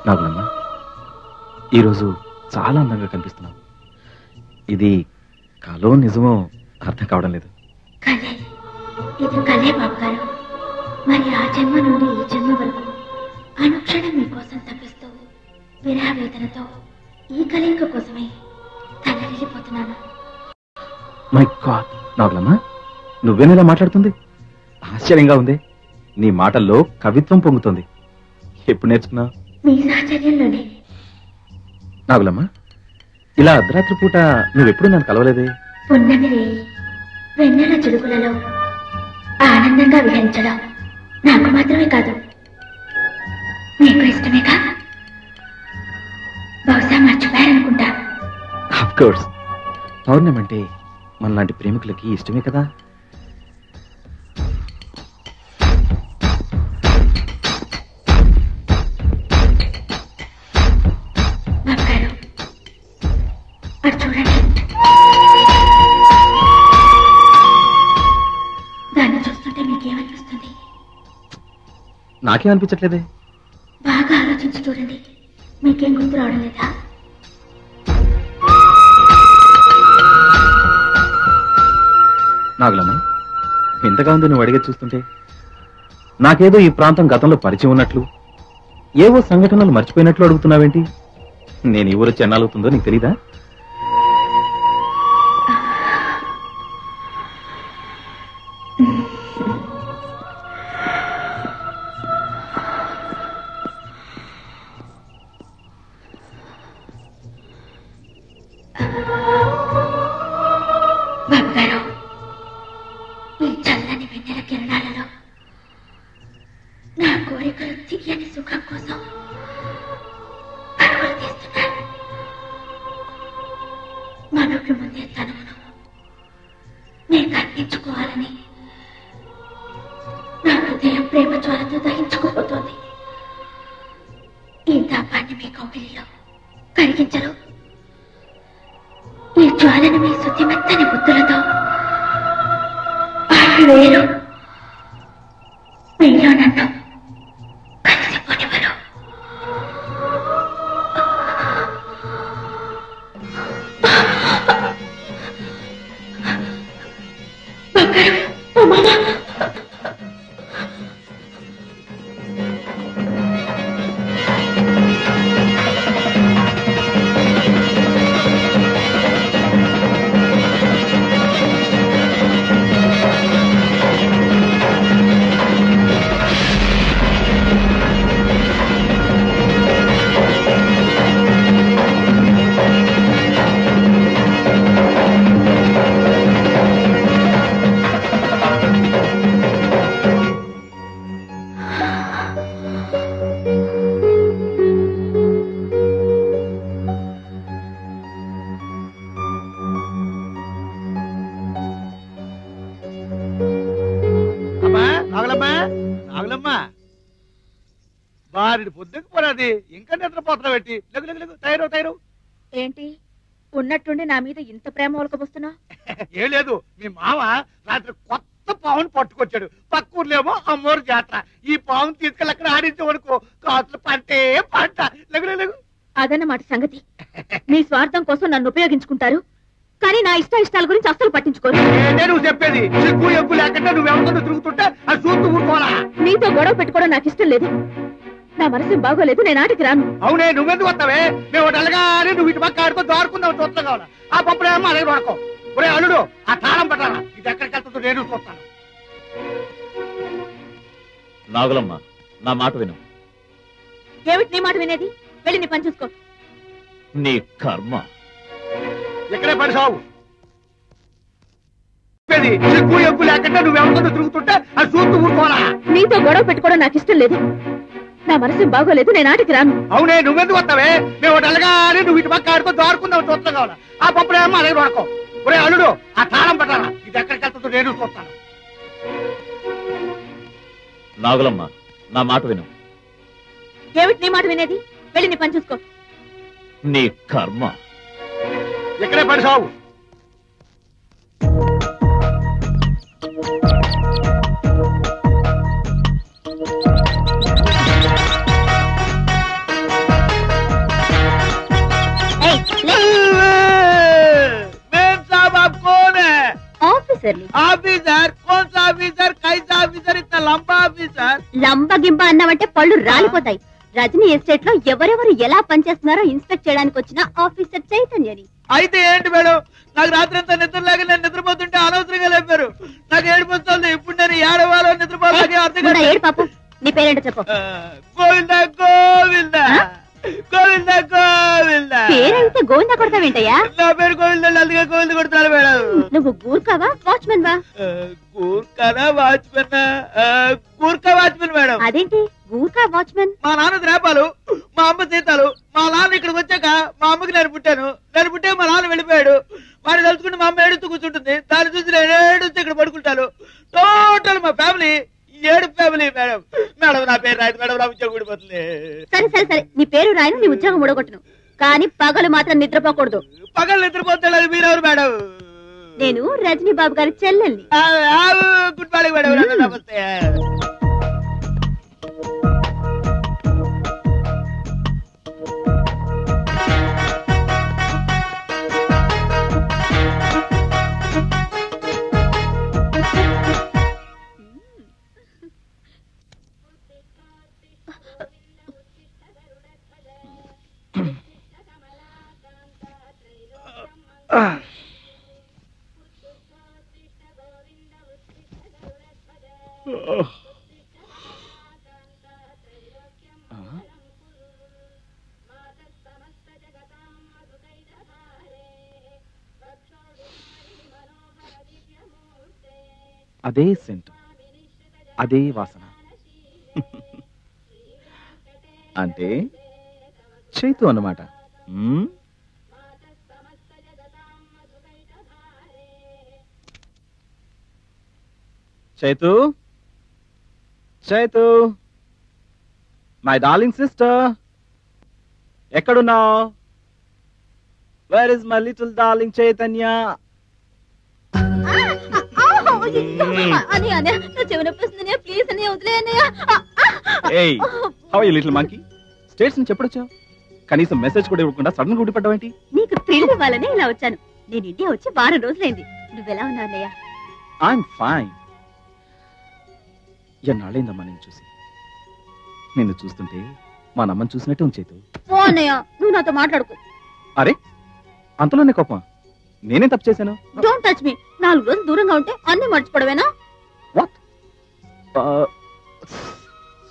నాగులమ్మ, ఈరోజు చాలా అందంగా కనిపిస్తున్నావు. ఇది కలో నిజమో అర్థం కావడం లేదు. కలే, ఇది కలే బాబు గారు. మరి ఆ జన్మ నుండి ఈ జన్మ వరకు అనుక్షణం మీకోసం తప్పిస్తూ విరహ వేదనతో ఈ కలయిక కోసమే తలరిల్లిపోతున్నాను. మై గాడ్ నాగులమ్మ, నువ్వేనేలా మాట్లాడుతుంది? ఆశ్చర్యంగా ఉంది. నీ మాటల్లో కవిత్వం పొంగుతుంది. ఎప్పుడు నేర్చుకున్నావు? మీ సాహచర్యంలోనే. నాగులమ్మ, ఇలా అర్ధరాత్రి పూట నువ్వెప్పుడు నన్ను కలవలేదే? పున్నమి రేయి వెన్నెల చిలుకులలో ఆనందంగా విహరించడం నాకు మాత్రమే కాదు, మీకు ఇష్టమేగా? బహుశా మర్చిపోయారనుకుంటా. ఆఫ్ కోర్స్, పౌర్ణమి అంటే మనలాంటి ప్రేమికులకి ఇష్టమే కదా. చూడండి, దాన్ని చూస్తుంటే మీకేమనిపిస్తుంది? నాకేం అనిపించట్లేదే. బాగా ఆలోచించి చూడండి, మీకేం గుర్తు రావడం లేదా? నాగులమ్మ, ఇంతగా ఉంది నువ్వు అడిగే చూస్తుంటే. నాకేదో ఈ ప్రాంతం గతంలో పరిచయం ఉన్నట్లు, ఏవో సంఘటనలు మర్చిపోయినట్లు అడుగుతున్నావేంటి? నేను ఈ ఊరు చెన్నాలవుతుందో నీకు తెలీదా? బాబుగారు, ఈ చల్లని వెన్నెల కిరణాలలో నా కోరికలు తీయని సుఖం కోసం పరుగులు తీస్తున్నాను. మనకి ముందే తనమును నేను కనిపించుకోవాలని నా హృదయం ప్రేమ జ్వాలతో దహించుకుపోతోంది. ఈ తాపాన్ని మీ కౌగిలిలో కరిగించరు. ఈ జ్వాలను మీ శుద్ధిమెత్తని బుద్ధులతో వేరు మీలో నన్ను కలిసిపోనివ్వరు. నాగులమ్మా బారిడి పొద్దుకు పోరాది ఇంకా నిద్రపోతున్నావు పెట్టి లెగు లెగు లెగు తయారు తయారు. ఏంటి ఉన్నట్టుండి నా మీద ఇంత ప్రేమ ఒలకబోస్తున్నా? ఏం లేదు, మీ మామ రాత్రి కొత్త పావును పట్టుకొచ్చాడు. పక్క ఊర్లేమో అమ్మోరు జాతర. ఈ పావును తీసుకెళ్ళి అక్కడ ఆడించేవనుకో కాసులు పంటే పంట. లెగు లెగు. అదన్నమాట సంగతి. మీ స్వార్థం కోసం నన్ను ఉపయోగించుకుంటారు, కానీ నా ఇష్టాల గురించి అస్సలు పట్టించుకోరు. నువ్వు చెప్పేది సిగ్గు ఎగ్గు లేకుండా నువ్వెవరితో తిరుగుతుంటే అది చూస్తూ ఊరుకోవాలా? నీతో గొడవ పెట్టుకోవడం నాకు ఇష్టం లేదు. నా మనసు బాగోలేదు, నేను ఆటకి రాను. అవునే, నువ్వెందుకు వస్తావే? మేము అడగానే నువ్వు ఇటు పక్క ఆడుకో దారుకుందావు చూస్తా కావాలా? ఆ పప్పుడేమో అలాగే వాడుకో. ఒరే అల్లుడు, ఆ తాళం పట్టాలా? ఇది ఎక్కడికి వెళ్తుందో నేను చూస్తాను. నాగులమ్మ, నా మాట విను. ఏమిటి నీ మాట వినేది? వెళ్ళి నీ పని చూసుకో. నీ కర్మ. ఇక్కడే పడి సాగు. సిగ్గు ఎగ్గు లేకుండా నువ్వెవరితో తిరుగుతుంటే అది చూస్తూ ఊరుకోవాలా? నీతో గొడవ పెట్టుకోవడం నాకు ఇష్టం లేదు. నా మనసు బాగోలేదు, నేను ఆటకి రాను. అవునే, నువ్వెందుకు వస్తావే? మేము అడగానే నువ్వు ఇటు పక్క ఆడుకో దారుకుందావు చూస్తా కావాలా? ఆ పప్పుడేమో అలాగే వాడుకో. ఒరే అల్లుడు, ఆ తాళం పట్టాలా? ఇది ఎక్కడికి వెళ్తుందో నేను చూస్తాను. నాగులమ్మ, నా మాట విను. ఏమిటి నీ మాట వినేది? వెళ్ళి నీ పని చూసుకో. నీ కర్మ. ఇక్కడే పడి సాగు. ఆఫీసర్ कौन सा ऑफिसर, कैसा ऑफिसर, इतना लंबा ऑफिसर? లంబ గింబ అన్నావంటే పళ్ళు రాలిపోతాయి. రజనీ ఎస్టేట్ లో ఎవరెవరు ఎలా పనిచేస్తున్నారో ఇన్స్పెక్ట్ చేయడానికి వచ్చిన ఆఫీసర్ చైతన్యని. అయితే ఏంటి మేడం, నాకు రాత్రి అంతా నిద్ర లేక నేను నిద్రపోతుంటే అనవసరంగా లేపారు. నాకు ఏడుపు వస్తుంది. ఇప్పుడు నేను ఏడవాలో నిద్రపోవాలని అర్థం కాదు. ఏడు పాపం, నీ పేరేంటో చెప్పు. గోవిందా గోవిందా గోవిందా గోవిందా. పేరైతే గోవిందా కొడతావేంటయ్యా? నా పేరు గోవిందా, అందుకే గోవింద కొడతాను మేడం. నువ్వు గూర్ఖావా వాచ్మెన్ వా? గూర్ఖానా వాచ్మెన్? Gurkha watchman madam. అదేంటి గూర్ఖా వాచ్మెన్? మా నాన్న ద్రాపాలు, మా అమ్మ సీతాలు. మా నాన్న ఇక్కడికి వచ్చాక మా అమ్మకి నేను పుట్టాను. మా నాన్న వెళ్ళిపోయాడు. వాడిని తలుచుకుంటే మా అమ్మ ఏడుస్తూ కూర్చుంటుంది. దాన్ని చూసి నేను ఏడుస్తూ ఇక్కడ పడుకుంటాను. టోటల్ మా ఫ్యామిలీ ఏడు ఫ్యామిలీ మేడం. మేడం నా పేరు రాయదు మేడం, నా ఉద్యోగం ఊడిపోతుంది. సరే సరే సరే, నీ పేరు రాయను, నీ ఉద్యోగం ఊడగొట్టును, కానీ పగలు మాత్రం నిద్రపోకూడదు. పగలు నిద్రపోతాడు మీరెవరు మేడం? నేను రజనీ బాబు గారి చెల్లెల్ని. Good morning madam. నమస్తే. అదే సెంటు, అదే వాసన. అంటే చైతు అన్నమాట. Chaitu, Chaitu, my darling sister, ఎక్కడున్నావు? Where is my little darling Chaitanya? ఏయ్, how are you little monkey? States నుంచి ఎప్పుడొచ్చావు? కనీసం మెసేజ్ కూడా ఇవ్వకుండా సడన్ గా ఊడిపడ్డావేంటి? నీకు థ్రిల్ ఇవ్వాలనే ఇలా వచ్చాను. నేను ఇండియా వచ్చి వారం రోజులైంది. నువ్వెలా ఉన్నావు అన్నయ్య? I'm fine. ఎన్నాళ్ళైందమ్మా నేను చూసి. నిన్ను చూస్తుంటే మా నమ్మని చూసినట్టే ఉంచేతు. ఓ అన్నయ్య, నువ్వు నాతో మాట్లాడుకో. అరే, అంతలోనే కోపం? నేనేం తప్పు చేశాను? Don't touch me. 4 రోజులు దూరంగా ఉంటే అన్ని మర్చిపోవడమేనా? What?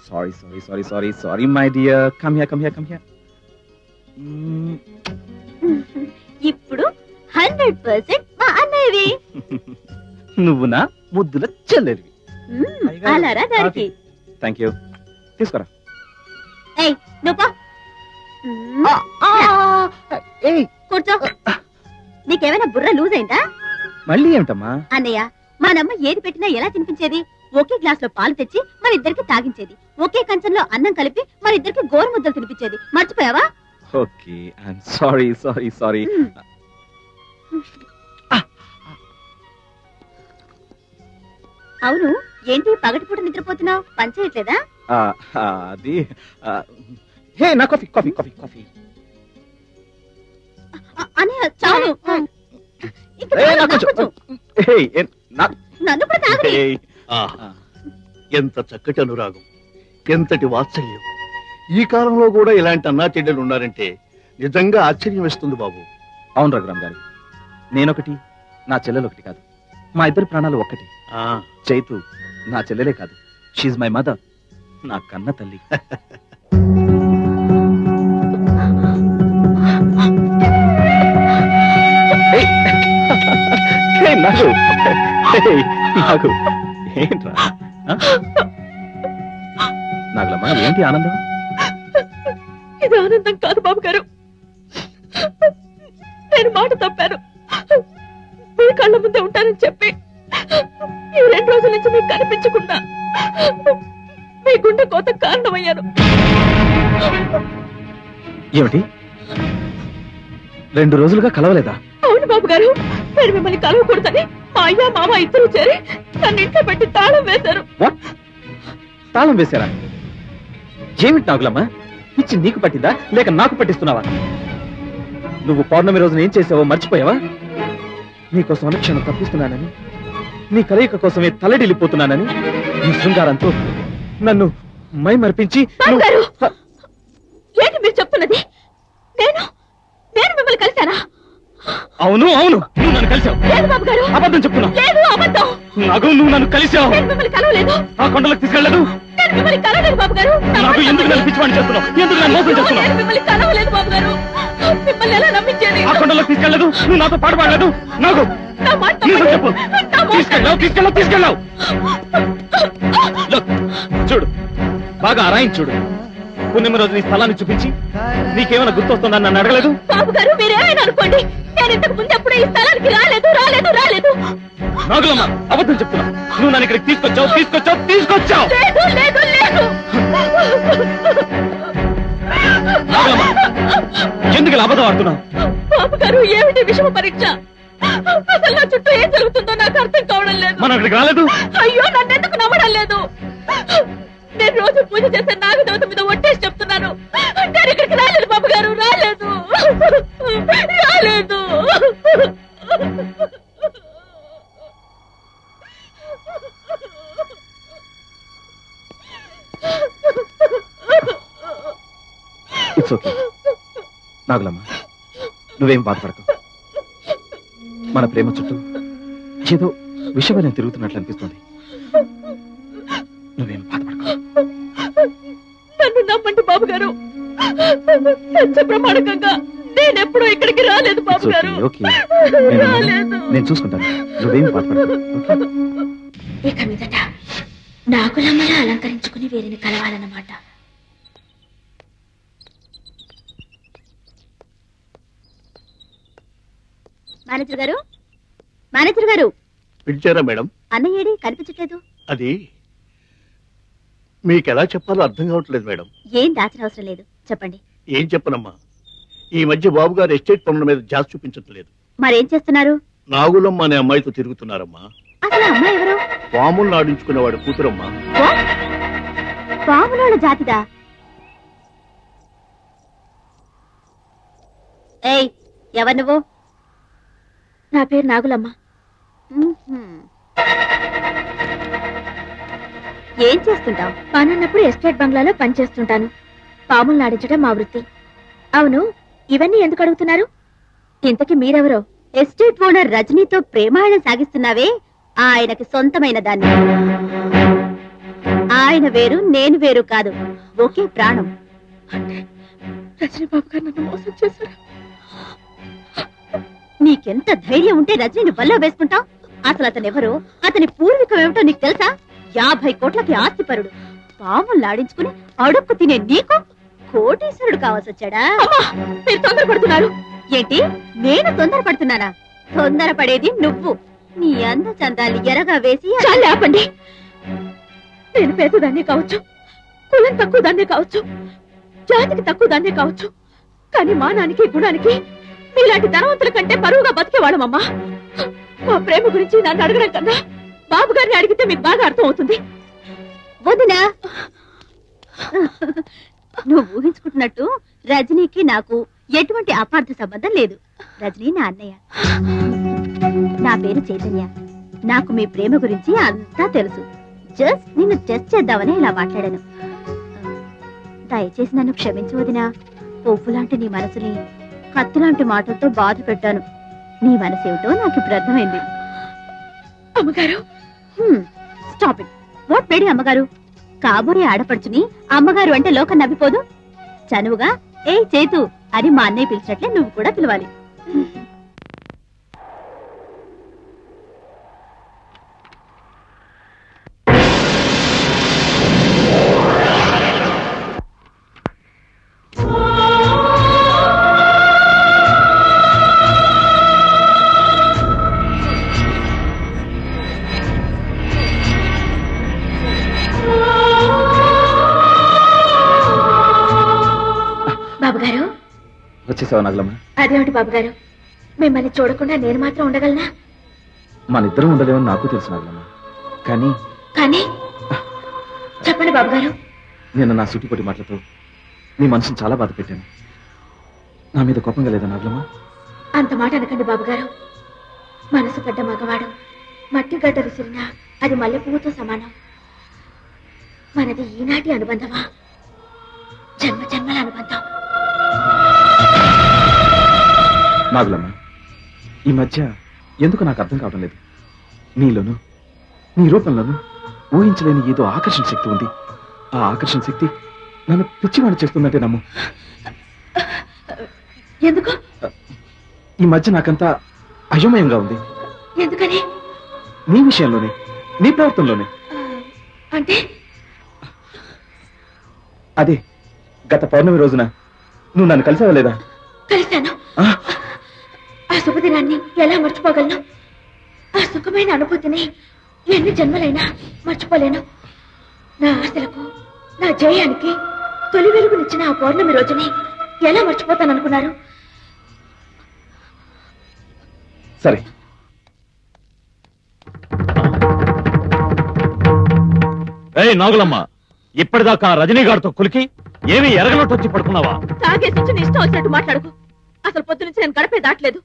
Sorry sorry sorry sorry sorry my dear. Come here, come here, come here. ఇప్పుడు 100% మా అన్నయ్యవి. నువ్వు నా ముద్దుల చెల్లెలివి. అలారా దానికి. Thank you. తీసుకోరా. ఏయ్ నువ్వు కూర్చో. నీకేమైనా బుర్ర లూజ్ అయిందా? మళ్ళీ ఏమిటమ్మా? అన్నయ్య, మా నమ్మ ఏది పెట్టినా ఎలా తినిపించేది? ఒకే గ్లాస్ లో పాలు తెచ్చి మన ఇద్దరికి తాగించేది, ఒకే కంచంలో అన్నం కలిపి మన ఇద్దరికి గోరుముద్దలు తినిపించేది. మర్చిపోయావా? Okay, I'm sorry sorry sorry. అవును, ఏంటి పగటిపూట నిద్రపోతున్నావు? పనిచేయట్లేదా? అది హే, నా కాఫీ కాఫీ కాఫీ కాఫీ. అని చాలు. నన్ను కూడా తాగని. ఎంత చక్కటి అనురాగం, ఎంతటి వాత్సల్యం. ఈ కాలంలో కూడా ఇలాంటి అన్నా చెల్లెలు ఉన్నారంటే నిజంగా ఆశ్చర్యం వేస్తుంది బాబు. అవును రఘురామ్ గారు, నేనొకటి, నా చెల్లెలు ఒకటి కాదు. మా ఇద్దరి ప్రాణాలు ఒక్కటి. చైతు నా చెల్లెలే కాదు, షీఈ్ మై మదర్, నా కన్న తల్లి. ఏంట్రా నాగలమ్మా, ఏంటి ఆనందం? ఇది ఆనందం కాదు బాబు గారు, నేను మాట తప్పాను. మీ కళ్ళ ముందే ఉంటానని చెప్పి ఈ 2 రోజుల నుంచి మీకు కనిపించకుండా మీ గుండె కోత కారణమయ్యాను. ఏమిటి, 2 రోజులుగా కలవలేదా? అవును బాబు గారు, నేను మిమ్మల్ని కలవకూడదని మా అయ్య మామ ఇద్దరు చేరి నన్ను ఇంట్లో పెట్టి తాళం వేశారు. తాళం వేశారా? ఏమిటి నాగులమ్మ, పిచ్చి నీకు పట్టిందా లేక నాకు పట్టిస్తున్నావా? నువ్వు పౌర్ణమి రోజున ఏం చేసావో మర్చిపోయావా? నీకోసం అనుక్షణం తప్పిస్తున్నానని, నీ కలయిక కోసమే తలడిల్లిపోతున్నానని, నీ శృంగారంతో నన్ను మై మరిపించి. ఏంటి మీరు చెప్తున్నది? నేను మిమ్మల్ని కలిశానా? అవును అవును, నువ్వు నన్ను కలిసావు. లేదు బాబు గారు, అబద్ధం చెప్తున్నావు. లేదు, అబద్ధం. నాకు నువ్వు నన్ను కలిసావు. నేను మిమ్మల్ని కలవలేదు. ఆ కొండలకు తీసుకెళ్ళలేదు. నేను మిమ్మల్ని కలవలేదు బాబు గారు. నాకు ఎందుకు నన్ను పిచ్చివాడిని చేస్తున్నావు? ఎందుకు నన్ను మోసం చేస్తున్నావు? నేను మిమ్మల్ని కలవలేదు బాబు గారు. మిమ్మల్ని ఎలా నమ్మించేది? ఆ కొండలకు తీసుకెళ్ళలేదు, నువ్వు నాతో పాటు పాడలేదు. నాకు చెప్పు, తీసుకెళ్ళావు. చూడు, బాగా అరాయించి చూడు. పుణ్యమ రోజు నీ స్థలాన్ని చూపించి నీకేమైనా గుర్తొస్తుందని నన్ను అడగలేదు. బాబు గారు, మీరేమైనా అనుకోండి, నేను ఇంతకు ముందు ఎప్పుడు ఈ స్థలానికి రాలేదు. నాగులమ్మ, అబద్ధం చెప్తున్నా. నువ్వు నన్ను ఇక్కడికి తీసుకొచ్చావు. నాగులమ్మ, ఎందుకు ఇలా అబద్ధం ఆడుతున్నావు? బాబు గారు, ఏమిటి విషమ పరీక్ష? అసలు నా చుట్టూ ఏం జరుగుతుందో నాకు అర్థం కావడం లేదు. మనం ఇక్కడికి రాలేదు. అయ్యో, నన్ను ఎందుకు నమ్మడం లేదు? నేను రోజు పూజ చేసే నాగదేవత మీద ఒట్టేసి చెప్తున్నాను, నేను ఇక్కడికి రాలేదు బాబు గారు, రాలేదు. ఇట్స్ ఓకే నాగులమ్మ, నువ్వేం బాధపడకు. మన ప్రేమ చుట్టూ ఏదో విషయమే తిరుగుతున్నట్లు అనిపిస్తుంది. నువ్వేం బాధపడకు. నన్ను నమ్మండి బాబు గారు, సత్య ప్రమాణకంగా నేనెప్పుడూ ఇక్కడికి రాలేదు బాబు గారు. నేను చూసుకుంటాను, నువ్వేం బాధపడకు. ఇక మీదట నాగులమ్మలా అలంకరించుకుని వీరిని కలవాలన్నమాట. మేనేజర్ గారు పిలిచారా మేడం? అన్నయ్య ఏడి, కనిపించట్లేదు. అది మీకెలా చెప్పాలో అర్థం కావట్లేదు మేడం. ఏం దాచిన అవసరం లేదు, చెప్పండి. ఏం చెప్పనమ్మా, ఈ మధ్య బాబు గారు ఎస్టేట్ పనుల మీద జాస్ చూపించట్లేదు. మరేం చేస్తున్నారు? నాగులమ్మ అనే అమ్మాయితో తిరుగుతున్నారమ్మా. అసలు అమ్మాయి ఎవరు? పాములు నాడించుకునేవాడు కూతురమ్మా. పాములోళ్ళ జాతిదా? ఏయ్, ఎవరు నువ్వు? నా పేరు నాగులమ్మ. ఏం చేస్తుంటావు? పనున్నప్పుడు ఎస్టేట్ బంగ్లాలో పనిచేస్తుంటాను. పాములు నాడించడం మా వృత్తి. అవును, ఇవన్నీ ఎందుకు అడుగుతున్నారు? ఇంతకీ మీరెవరో? ఎస్టేట్ ఓనర్ రజనీతో ప్రేమాయణం సాగిస్తున్నావే, ఆయనకి సొంతమైన దాన్ని. ఆయన వేరు, నేను వేరు కాదు, ఒకే ప్రాణం. రజనీ బాబు గారు నన్ను మోసం చేశారు. నీకెంత ధైర్యం ఉంటే రజనీని బల్లో వేసుకుంటావు? అసలు అతను ఎవరో, అతని పూర్వీకం ఏమిటో నీకు తెలుసా? 50 కోట్లకి ఆస్తిపరుడు. పాములు లాడించుకుని అడుక్కు తినే నీకు కోటీశ్వరుడు కావాల్సి వచ్చాడా? మీరు తొందరపడుతున్నారు. ఏంటి, నేను తొందరపడుతున్నానా? తొందరపడేది నువ్వు. నీ అంద చందాలు ఎరగా వేసి ఆపండి. నేను పేదదాన్నే కావచ్చు, కులం తక్కువ దాన్నే కావచ్చు, జాతికి తక్కువ దాన్నే కావచ్చు, కానీ మానానికి గుణానికి మీలాంటి ధనవంతుల కంటే పరువుగా బతికేవాళ్ళమమ్మా. మా ప్రేమ గురించి నన్ను అడగడం కన్నా బాబు గారిని అడిగితే మీకు బాగా అర్థం అవుతుంది. వదినా, నువ్వు ఊహించుకుంటున్నట్టు రజనీకి నాకు ఎటువంటి అపార్థ సంబంధం లేదు. రజనీ నా అన్నయ్య. నా పేరు చైతన్య. నాకు మీ ప్రేమ గురించి అంతా తెలుసు. జస్ట్ నిన్ను టెస్ట్ చేద్దామని ఇలా మాట్లాడాను. దయచేసి నన్ను క్షమించు వదినా. పువ్వు లాంటి నీ మనసుని కత్తి లాంటి మాటలతో బాధ పెట్టాను. నీ మనసు ఏమిటో నాకు ఇప్పుడు అర్థమైంది. అమ్మగారు, స్టాప్ ఇట్. వాట్ మేడి అమ్మగారు? కాబోయే ఆడపడుచుని అమ్మగారు అంటే లోకం నవ్విపోదు. చనువుగా ఏ చేతు అని మా అన్నయ్య పిలిచినట్లే నువ్వు కూడా పిలవాలి. బాబుగారు, వచ్చేసావా నాగలమ్మ? అదేమిటి బాబుగారు, మిమ్మల్ని చూడకుండా నేను మాత్రం ఉండగలనా? మన ఇద్దరం ఉండలేమని నాకు తెలుసు నాగలమ్మ. కానీ కానీ చెప్పండి బాబుగారు. నేను నా సుటిపొట్టి మాటలతో నీ మనసును చాలా బాధ పెట్టాను. నా మీద కోపంగా లేదా నాగలమ్మ? అంత మాట అనకండి బాబుగారు. మనసు పడ్డ మగవాడు మట్టి గడ్డ విసిరినా అది మల్లె పువ్వుతో సమానం. మనది ఈనాటి అనుబంధమా, జన్మ జన్మల అనుబంధం. నాగులమ్మ, ఈ మధ్య ఎందుకు నాకు అర్థం కావడం లేదు. నీలోను నీ రూపంలోనూ ఊహించలేని ఏదో ఆకర్షణ శక్తి ఉంది. ఆ ఆకర్షణ శక్తి నన్ను పిచ్చివాడు చేస్తుందంటే నమ్ము. ఎందుకు? ఈ మధ్య నాకంతా అయోమయంగా ఉంది. ఎందుకని? నీ విషయంలోనే, నీ ప్రవర్తనలోనే. అంటే అదే గత పౌర్ణమి రోజున నువ్వు నన్ను కలిసావా లేదా? కలిశాను. ఆ శుభదినాన్ని ఎలా మర్చిపోగలను? ఆ సుఖమైన అనుభూతిని ఎన్ని జన్మలైనా మర్చిపోలేను. నా ఆశలకు, నా జయానికి తొలి వెలుగునిచ్చిన ఆ పౌర్ణమి రోజుని ఎలా మర్చిపోతాననుకున్నారు? సరే, నాగులమ్మ, ఇప్పటిదాకా రజనీగారితో కులికి ఏమీ ఎరగనట్టు వచ్చి పడుకున్నావా? తాగేసి నీ ఇష్టం వచ్చినట్టు మాట్లాడుకో. అసలు పొద్దు నుంచి నేను గడపే దాటలేదు.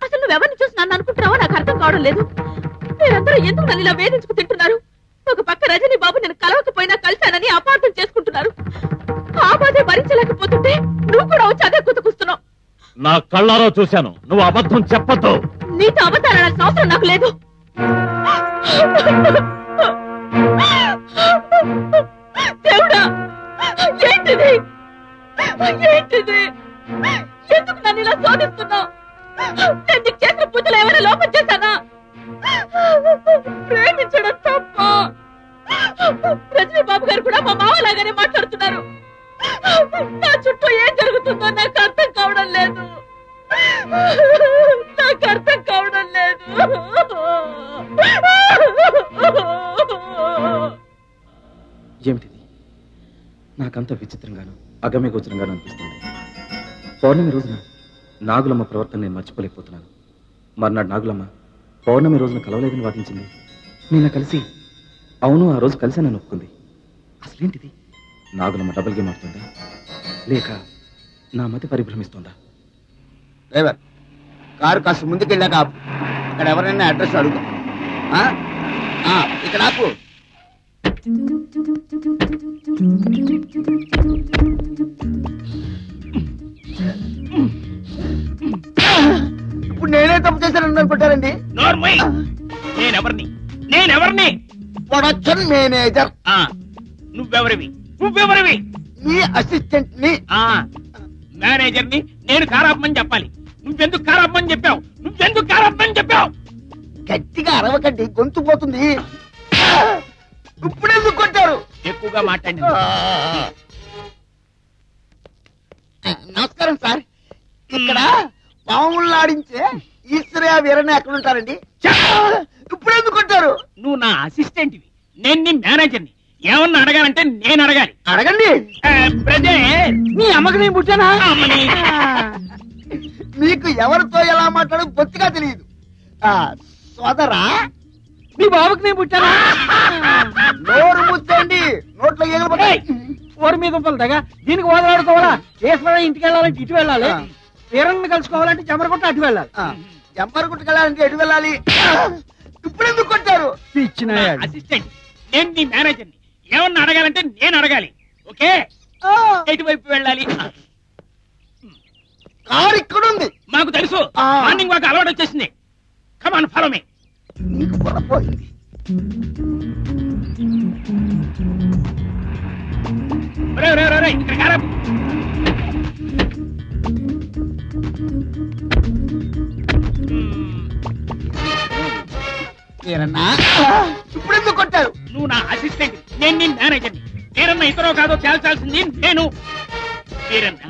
అసలు నువ్వెవరిని చూసి నన్ను అనుకుంటున్నావో నాకు అర్థం కావడం లేదు. మీరందరూ ఎందుకు నన్ను ఇలా వేధించుకు తింటున్నారు? ఒక పక్క రజనీ బాబు నేను కలవకపోయినా కలిశానని అపార్థం చేసుకుంటున్నారు. ఆ బాధే భరించలేకపోతుంటే నువ్వు కూడా వచ్చి అదే కుతుకుస్తున్నావు. నా కళ్ళారో చూశాను. నువ్వు అబద్ధం చెప్పొద్దు. నీతో అబద్ధాలాడాల్సిన అవసరం నాకు లేదు. దేవుడా, ఏంటిది? ఏంటిది? ఎందుకు నన్ను ఇలా శోధిస్తున్నావు? నేను నీకు చేసిన పూజలు ఏమైనా లోపం చేశానా? ప్రేమించడం తప్ప? రజనీ బాబు గారు కూడా మా మావలాగానే మాట్లాడుతున్నారు. నా చుట్టూ ఏం జరుగుతుందో నాకు అర్థం కావడం లేదు. నాకు అర్థం కావడం లేదు. ఏమిటిది? నాకంత విచిత్రంగాను అగమ్యగోచరంగాను అనిపిస్తుంది. పౌర్ణమి రోజున నాగులమ్మ ప్రవర్తన నేను మర్చిపోలేకపోతున్నాను. మర్నాడు నాగులమ్మ పౌర్ణమి రోజున కలవలేదని వాదించింది. నిన్న కలిసి అవును ఆ రోజు కలిసానని ఒప్పుకుంది. అసలేంటిది? నాగులమ్మ డబుల్ గేమ్ ఆడుతుందా, లేక నా మతి పరిభ్రమిస్తుందా? డ్రైవర్, కారు కాస్త ముందుకెళ్ళాక ఆపు. అక్కడ ఎవరైనా అడ్రస్ అడుగు. ఇక్కడ ఆపు. ఇప్పుడు నేనే తప్పు చేశానని అనుకుంటారండి. నేనెవరిని? Production manager. నువ్వెవరివి? నువ్వెవరివి? నీ అసిస్టెంట్ ని. మేనేజర్ ని నేను కారాపమని చెప్పాలి. నువ్వెందుకు కారాపమని చెప్పావు? నువ్వెందుకు కారాపమని చెప్పావు? గట్టిగా అరవకండి, గొంతు పోతుంది. ఇప్పుడెందుకు కొట్టారు? ఎక్కువగా మాట్లాడి. నమస్కారం సార్. ఇక్కడ పాములను ఆడించే ఈశ్వరయ్య వీరన్న ఎక్కడ ఉంటారండి? ఇప్పుడెందుకు కొట్టారు? నువ్వు నా అసిస్టెంట్వి, నేను నీ మేనేజర్ని. ఏమన్నా అడగాలంటే నేను అడగాలి. అడగండి. బ్రదర్, నీ అమ్మకి నేను పుట్టానా? అమ్మని. మీకు ఎవరితో ఎలా మాట్లాడో బొత్తిగా తెలియదు. సోదరా, మీ బాబుకి నేను పుట్టానా? నోరు ముచ్చండి, నోట్లో ఎగలబడ్డాయి. ఓరి మీద ఉంపలుగా దీనికి ఓదలాడుకోవాలా? ఈశ్వర ఇంటికి వెళ్ళాలంటే ఇటు వెళ్ళాలి, వీరన్ని కలుసుకోవాలంటే జమరగుట్ట అటు వెళ్ళాలి. జంపరగుట్టకి వెళ్ళాలంటే ఎటు వెళ్ళాలి? ఇప్పుడు ఎందుకు కొట్టారు? ఇచ్చిన అసిస్టెంట్, నేను నీ మేనేజర్ని. ఏమన్నా అడగాలంటే నేను అడగాలి. ఓకే, ఎటువైపు వెళ్ళాలి? కారు ఇక్కడ ఉంది. మాకు తెలుసు, మార్నింగ్ వాక్ అలవాటు వచ్చేసింది. కమాన్, ఫాలో మీ. నీకు పొరపోయింది. ఇక్కడ కారా. ఇప్పుడు ఎందుకు కొట్టారు? నువ్వు నా అసిస్టెంట్, నేను నీ మేనేజర్ని. మీరన్నా ఇతరో కాదో తేల్చాల్సింది నేను. మీరన్నా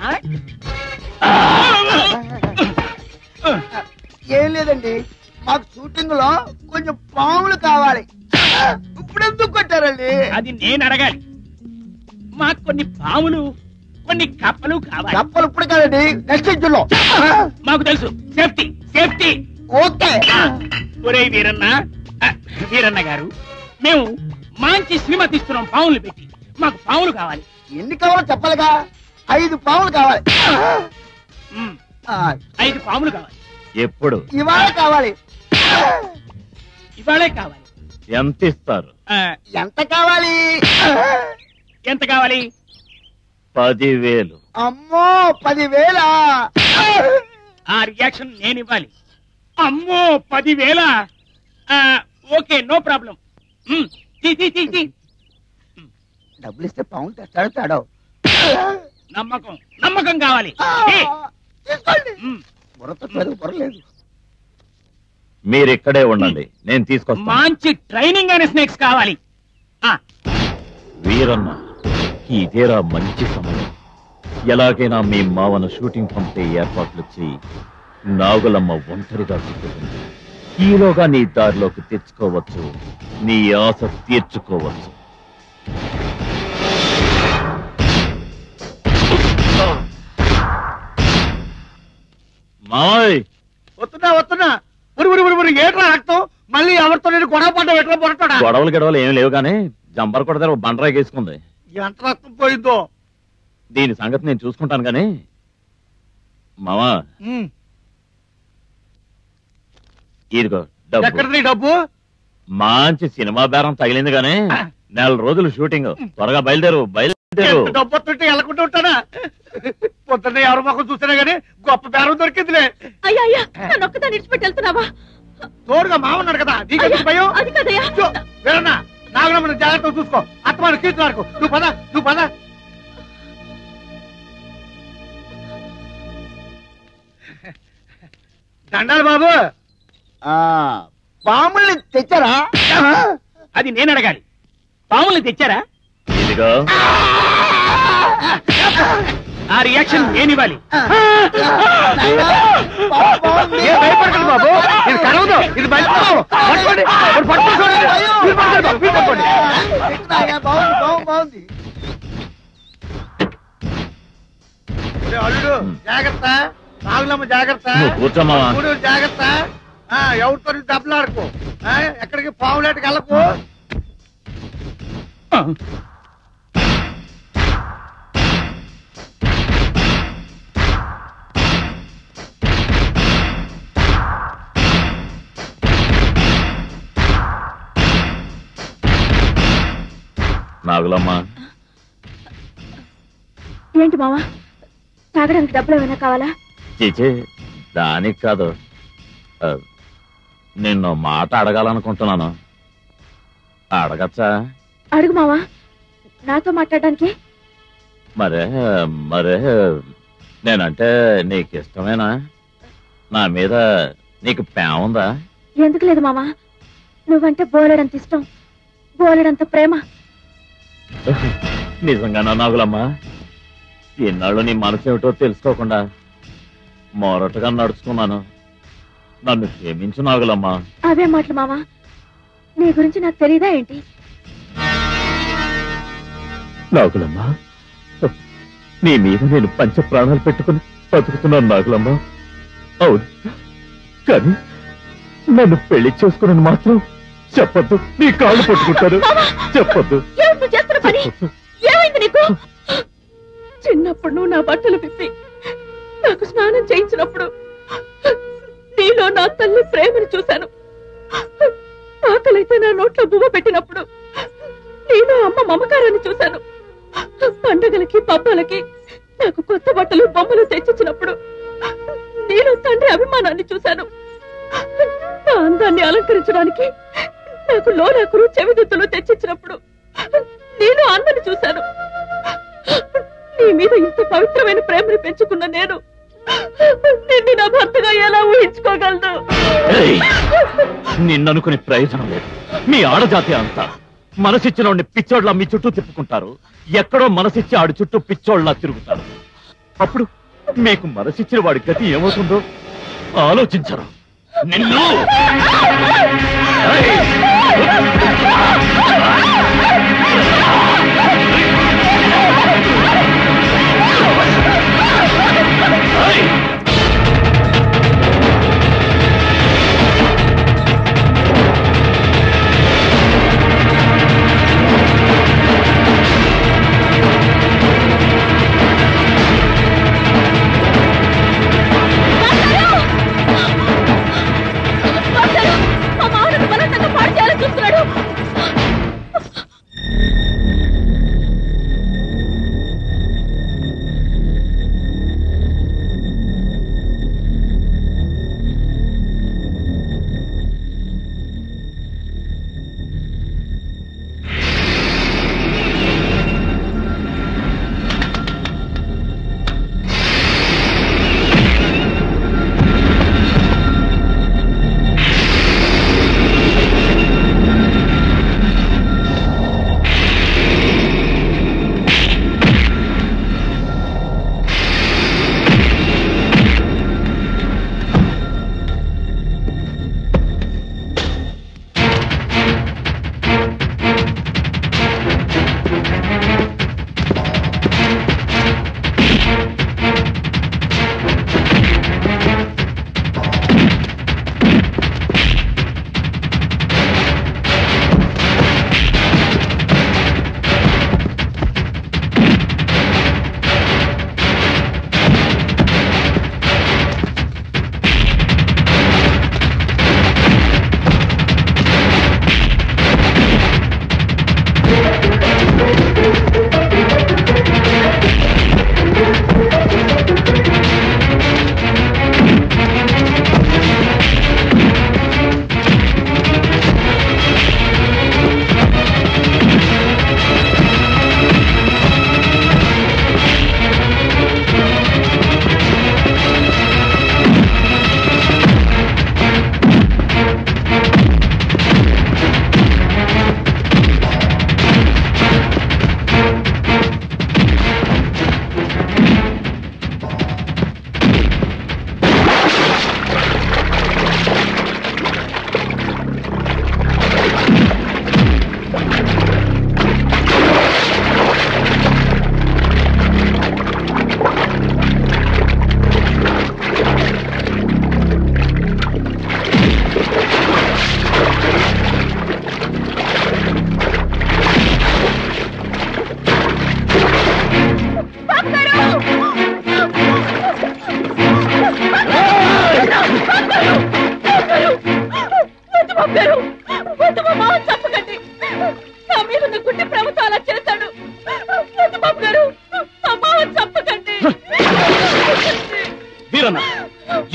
ఏం లేదండి, మాకు షూటింగ్ లో కొంచెం పాములు కావాలి. ఇప్పుడు ఎందుకు కొట్టారండి? అది నేను అడగాలి. మాకు కొన్ని పాములు, కొన్ని కప్పలు కావాలి. కప్పలు ఇప్పుడు కాదండి, నెక్స్ట్ ఇంచులో. మాకు తెలుసు, సేఫ్టీ సేఫ్టీ. ఓకే. ఒరే వీరన్న, వీరన్న గారు, మేము మంచి సినిమా తీస్తున్నాం పాములు పెట్టి. మాకు పాములు కావాలి. ఎన్ని కావాలో చెప్పాలిగా. 5 పాములు కావాలి. 5 పాములు కావాలి. ఎప్పుడు? ఇవాళ కావాలి. ఇవాళే కావాలి. ఎంత ఇస్తారు? ఎంత కావాలి? ఎంత కావాలి? 10,000. అమ్మో, 10,000? ఆ రియాక్షన్ నేను ఇవ్వాలి. అమ్మో, 10,000? Okay, no problem. డబ్బులు ఇస్తే పాములు తెస్తాడో తేడో. నమ్మకం నమ్మకం కావాలి. బుర్రలేదు. మీరు ఇక్కడే ఉండండి, నేను తీసుకొస్తాను. మంచి ట్రైనింగ్ అనే స్నేక్స్ కావాలి. వీరన్న, ఇదేరా మంచి సమయం. ఎలాగైనా మీ మావను షూటింగ్ పంపే ఏర్పాట్లు చేయి. నాగులమ్మ ఒంటరిగా చిక్కుతుంది. ఈలోగా నీ దారిలోకి తెచ్చుకోవచ్చు, నీ ఆశ తీర్చుకోవచ్చు. మాయ్, వస్తున్నా. ఏట్రా ఆడతావు? మళ్ళీ ఎవరితో నేను గొడవ పడ్డా? ఎట్లా పొరటాడా? గొడవలు ఏం లేవు కానీ జంపర్ కొడతారు బండరాయి వేసుకుంది. ఎంత రక్తం పోయిందో. దీని సంగతి నేను చూసుకుంటాను గాని మావా, ఇదిగో డబ్బు. ఎక్కడిది డబ్బు? మంచి సినిమా బేరం తగిలింది గానీ 4 రోజులు షూటింగ్. త్వరగా బయలుదేరు. డబ్బు వస్తుంటే వెళ్ళకుండా ఉంటానా? పొద్దున్న ఎవరి మొక్కలు చూసినా గానీ గొప్ప బేరం దొరికిందిలే. అయ్యా అయ్యా, నన్ను ఒక్కదాన్ని ఇడిచిపెట్టి వెళ్తున్నావా? తోడుగా మామన్నాడు కదా, నీకు భయం? అది కదయ్యా. వేరన్నా, నాగరమ్మని జాగ్రత్తగా చూసుకో. అత్తమాను కీర్తులాడుకో. నువ్వు పద. దండాలి బాబు. పాముల్ని తెచ్చారా? అది నేను అడగాలి. పాముల్ని తెచ్చారా? ఇదిగో. ఆ రియాక్షన్ నేను ఇవ్వాలి. భయపడకండి బాబు, ఇది కరవదు. ఇది బాగుంది. అల్లుడు జాగ్రత్త, నాగులమ్మ జాగ్రత్త, కూర్చోమ్మా. జాగ్రత్త. ఎవరితో దెబ్బలాడుకో. ఎక్కడికి పావులేటకి వెళ్ళకు. నాగులమ్మ, ఏంటి మావా, తాగడానికి డబ్బులు ఏమైనా కావాలా? చీచి, దానికి కాదు. నిన్ను మాట అడగాలనుకుంటున్నాను. అడగచ్చా? అడుగు మావా. నాతో మాట్లాడడానికి? మరే నేనంటే నీకు ఇష్టమేనా? నా మీద నీకు ప్రేమ ఉందా? ఎందుకు లేదు మావా, నువ్వంటే బోలెడంత ఇష్టం, బోలెడంత ప్రేమ. నిజంగానా నాగులమ్మ? ఇన్నాళ్ళు నీ మనసు ఏమిటో తెలుసుకోకుండా మొరటుగా నడుచుకున్నాను. నన్ను క్షమించు నాగులమ్మ. అవే మాటలు మావా, నీ గురించి నాకు తెలీదా ఏంటి? నాగులమ్మా, నీ మీద నేను పంచ ప్రాణాలు పెట్టుకుని బతుకుతున్నాను నాగులమ్మా. అవును, కానీ నన్ను పెళ్లి చేసుకుని మాత్రం చెప్పొద్దు. నీ కాళ్ళు పట్టుకుంటారు, చెప్పొద్దు. ఏమైంది నీకు? చిన్నప్పుడు నువ్వు నా బట్టలు విప్పి నాకు స్నానం చేయించినప్పుడు నీలో నా తల్లి ప్రేమను చూశాను. ఆకలైతే నా నోట్లో బువ్వ పెట్టినప్పుడు నీలో అమ్మ మమకారాన్ని చూశాను. పండుగలకి పబ్బాలకి నాకు కొత్త బట్టలు బొమ్మలు తెచ్చిచ్చినప్పుడు నీలో తండ్రి అభిమానాన్ని చూశాను. నా అందాన్ని అలంకరించడానికి నాకు లోలాకులు చెవిదిద్దులు తెచ్చిచ్చినప్పుడు నేను అన్నని చూశాను. నీ మీద ఇంత పవిత్రమైన ప్రేమను పెంచుకున్న నేను నిన్ను నా భర్తగా ఎలా ఊహించుకోగలను? నిన్ననుకునే ప్రయోజనం లేదు. మీ ఆడజాతి అంతా మనసిచ్చిన వాడిని పిచ్చోళ్ళ మీ చుట్టూ తిప్పుకుంటారు, ఎక్కడో మనసిచ్చి ఆడి చుట్టూ పిచ్చోళ్ళ తిరుగుతారు. అప్పుడు మీకు మనసిచ్చిన వాడి గతి ఏమవుతుందో ఆలోచించరు. నిన్ను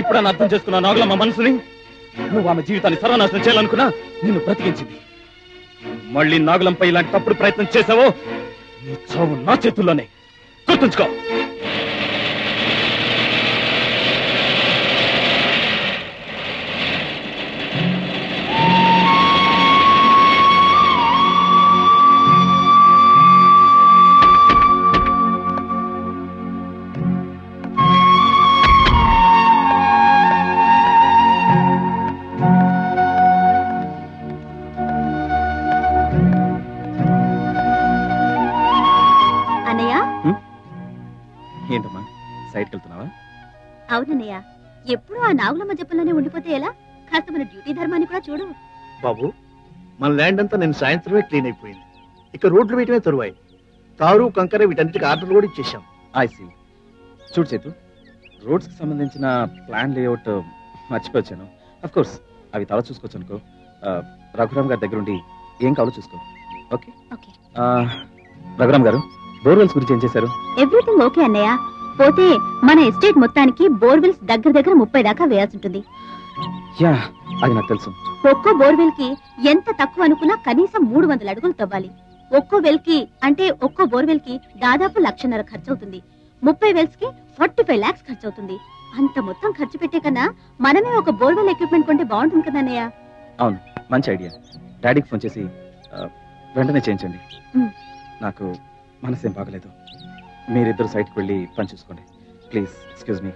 ఇప్పుడు అర్థం చేసుకున్నా నాగులమ్మ మనసుని. నువ్వు ఆమె జీవితాన్ని సర్వనాశనం చేయాలనుకున్నా నిన్ను బ్రతికించింది. మళ్ళీ నాగులంపై ఇలాంటి తప్పుడు ప్రయత్నం చేసావో నీ చావు నా చేతుల్లోనే. గుర్తుంచుకో. అవునన్నయ్య, ఎప్పుడూ ఆ నాగులమ్మ జప్పల్లోనే ఉండిపోతే ఎలా? కాస్త మన డ్యూటీ ధర్మాన్ని కూడా చూడు. బాబు, మన ల్యాండ్ అంతా నేను సాయంత్రమే క్లీన్ అయిపోయింది. ఇక రోడ్లు వేయటమే తరువాయి. తారు కంకర వీటన్నిటికి ఆర్డర్ కూడా ఇచ్చేసాం. ఐసి చూడు చేతు, రోడ్స్ కి సంబంధించిన ప్లాన్ లేఅవుట్ మర్చిపోయాను. అఫ్ కోర్స్ అవి తల చూసుకోవచ్చు అనుకో. రఘురామ్ గారి దగ్గర ఉండి ఏం కావాలో చూసుకో. Okay okay. రఘురామ్ గారు, బోర్వెల్స్ గురించి ఏం చేశారు? ఎవ్రీథింగ్ ఓకే అన్నయ్య. పోతే మన ఎస్టేట్ మొత్తానికి బోర్వెల్స్ దగ్గర దగ్గర 30 దాకా వేయాల్సి ఉంటుంది. యా, అది నాకు తెలుసు. ఒక్కో బోర్వెల్ కి ఎంత తక్కువ అనుకున్నా కనీసం 300 అడుగులు తవ్వాలి. ఒక్కో వెల్ కి అంటే ఒక్కో బోర్వెల్ కి దాదాపు 1,50,000 ఖర్చు అవుతుంది. 30 వెల్స్ కి 45 lakhs ఖర్చు అవుతుంది. అంత మొత్తం ఖర్చు పెట్టే కన్నా మనమే ఒక బోర్వెల్ ఎక్విప్మెంట్ కొంటే బాగుంటుంది కదా అన్నయ్య. అవును, మంచి ఐడియా. డాడీకి ఫోన్ చేసి వెంటనే చేయించండి. నాకు మనసేం బాగలేదు. మీరిద్దరు సైట్కి వెళ్ళి పని చూసుకోండి ప్లీజ్. Excuse me.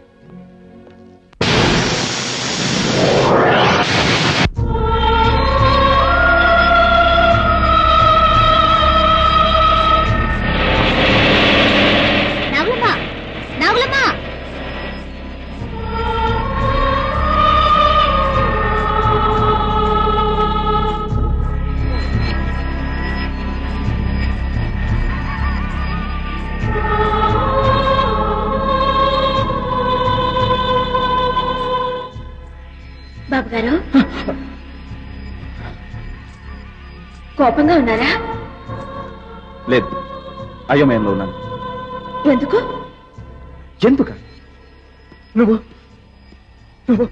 బాబు గారు కోపంగా ఉన్నారా? లేదు, అయోమయంలో ఉన్నాను. ఎందుకు? ఎందుక? నువ్వు నువ్వు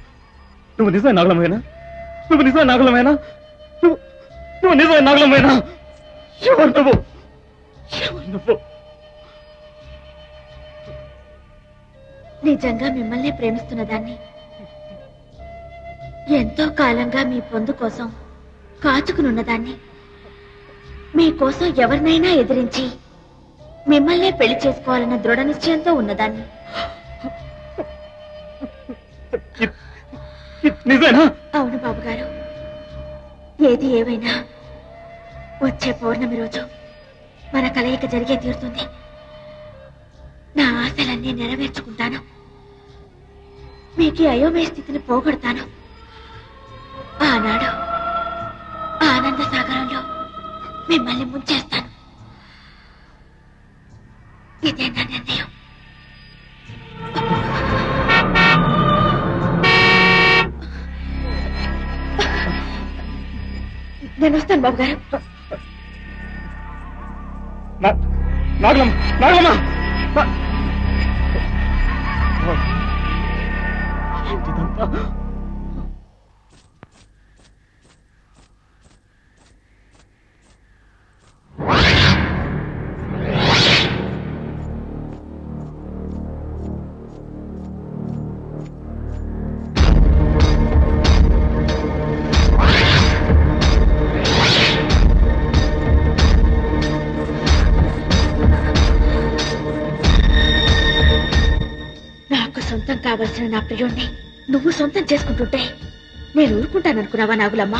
నువ్వు నిజమైన నాగలమేనా? నువ్వు నిజమైన నాగలమేనా? నువ్వు నిజమైన నాగలమేనా? ఎవరు నువ్వు? ఎవరు నువ్వు? నిజంగా మిమ్మల్ని ప్రేమిస్తున్న దాన్ని, ఎంతో కాలంగా మీ పొందు కోసం కాచుకునున్నదాన్ని, మీకోసం ఎవరినైనా ఎదిరించి మిమ్మల్నే పెళ్లి చేసుకోవాలన్న దృఢ నిశ్చయంతో ఉన్నదాన్ని. అవును బాబు గారు, ఏది ఏవైనా వచ్చే పౌర్ణమి రోజు మన కలయిక జరిగే తీరుతుంది. నా ఆశలన్నీ నెరవేర్చుకుంటాను. మీకు అయోమయ స్థితిని పోగొడతాను. ఆనాడు ఆనంద సాగరంలో మిమ్మల్ని ముంచేస్తాను. ఇదే నా నిర్ణయం. నేను వస్తాను బాబు గారు. నాగలమ్మ, నాగలమ్మ, ఏంటిదంతా? సొంతం కావలసిన నా ప్రియుణ్ణి నువ్వు సొంతం చేసుకుంటుంటే నేను ఊరుకుంటాననుకున్నావా నాగులమ్మ?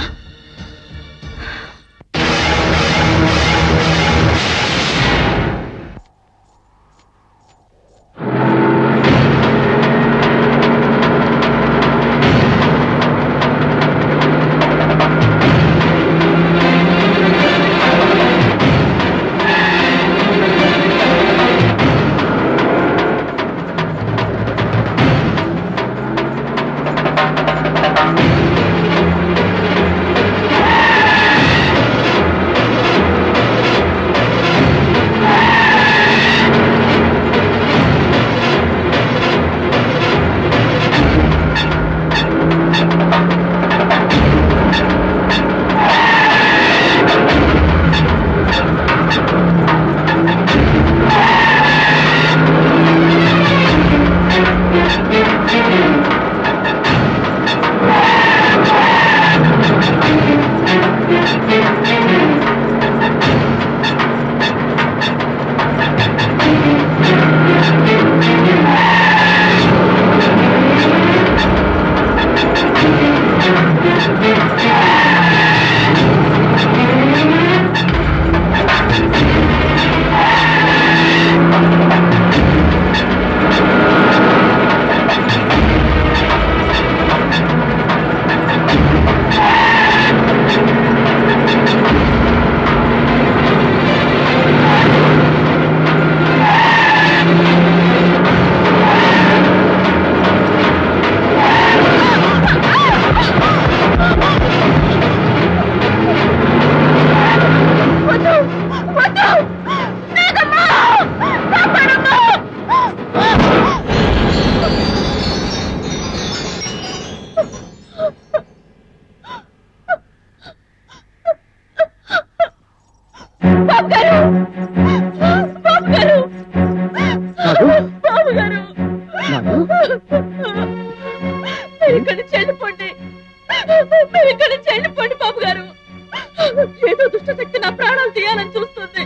ప్రాణాలు తీయాలని చూస్తుంది.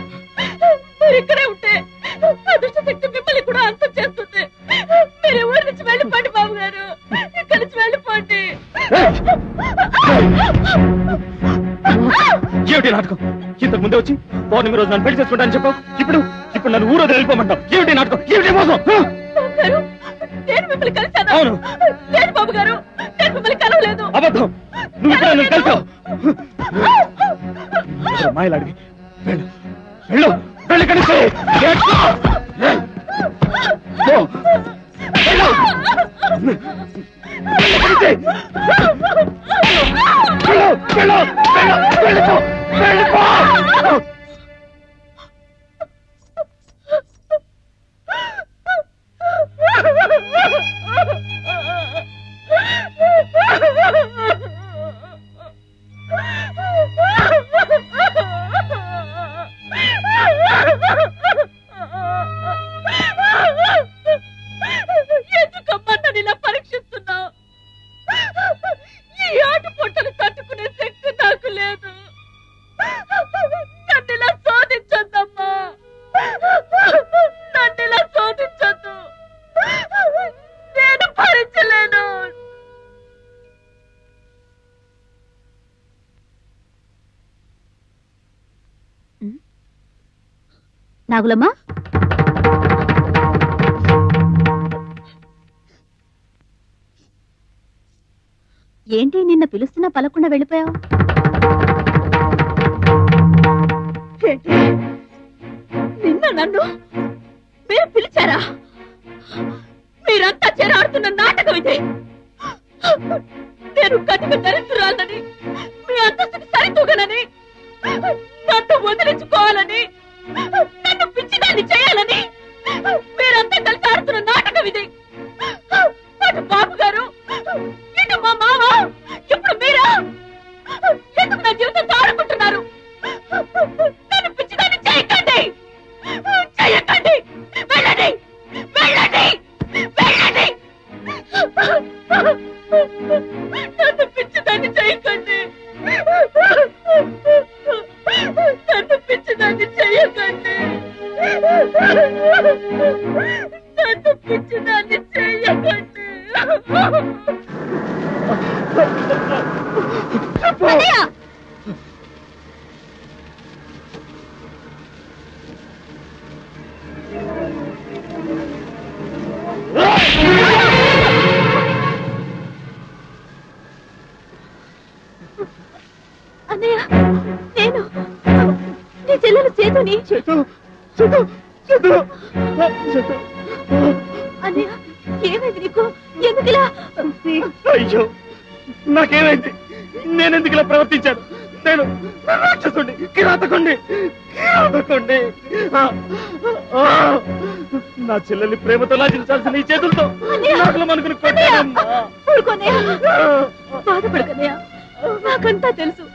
మీరు ఇక్కడే ఉంటే అదృష్ట శక్తి మిమ్మల్ని కూడా అంతం చేస్తుంది. మీరు ఊరి నుంచి వెళ్ళిపోండి బాబు గారు, ఇక్కడి నుంచి వెళ్ళిపోండి. ఏమిటి నాటకం? ఇంతకు ముందే వచ్చి పౌర్ణమి రోజు నన్ను పెళ్లి చేసుకుంటానని చెప్పావు, ఇప్పుడు నన్ను ఊరో వెళ్ళిపోమంటావు. ఏమిటి నాటకం? ఏమిటి మోసం? నేను మిమ్మల్ని కలిశాను. అవును. లేదు బాబు గారు, నేను మిమ్మల్ని కలవలేదు. అబద్ధం. నువ్వు ఇక్కడ నన్ను కలిసావు. మాయలాడివి. వెళ్ళు వెళ్ళు వెళ్ళి కలిసి ఎందుకమ్మా నన్ను ఇలా పరీక్షిస్తున్నావు? ఈ ఆట పొట్టలు తట్టుకునే శక్తి నాకు లేదు. నన్ను ఇలా శోధించొద్దమ్మా, నన్ను ఇలా శోధించొద్దు. నేను భరించలేను. నాగులమ్మా, ఏంటి నిన్న పిలుస్తున్నా పలకుండా వెళ్ళిపోయావు? నిన్న నన్ను మీరు పిలిచారా? మీరంతా చేరాడుతున్న నాటకం ఇదే. నేను కటిక దరిద్రురాలని, మీ అంతస్తుకి సరితూగనని, నన్ను వదిలించుకోవాలని, నన్ను పిచ్చిదాన్ని చేయాలని మీరంతా కలిసి ఆడుతున్న నాటకం ఇది. అటు బాబు గారు, ఇటు మా మామ, ఇప్పుడు మీరా? ఎందుకు నా జీవితంతో ఆడుకుంటున్నారు? నన్ను పిచ్చిదాన్ని చేయకండి, చేయకండి. వెళ్ళండి, వెళ్ళండి, వెళ్ళండి. నన్ను పిచ్చిదాన్ని చేయకండి, నన్ను పిచ్చిదాన్ని చేయకండి, నన్ను పిచ్చిదాన్ని చేయకండి. అన్నయ్య, నేను నీ చెల్లెలు చేతుని. అన్నయ్య, ఏమైంది నీకు? ఎందుకులా? అయ్యో, నాకేమైంది? నేనెందుకు ఇలా ప్రవర్తించాను? నేను రాక్షసుండి, కిరాతకుండి. నా చెల్లెల్ని ప్రేమతో లాజించాల్సిన ఈ చేతులతో నాకులం అనుకుని కొట్టానమ్మా. బాధపడకన్నయ్య, నాకంతా తెలుసు.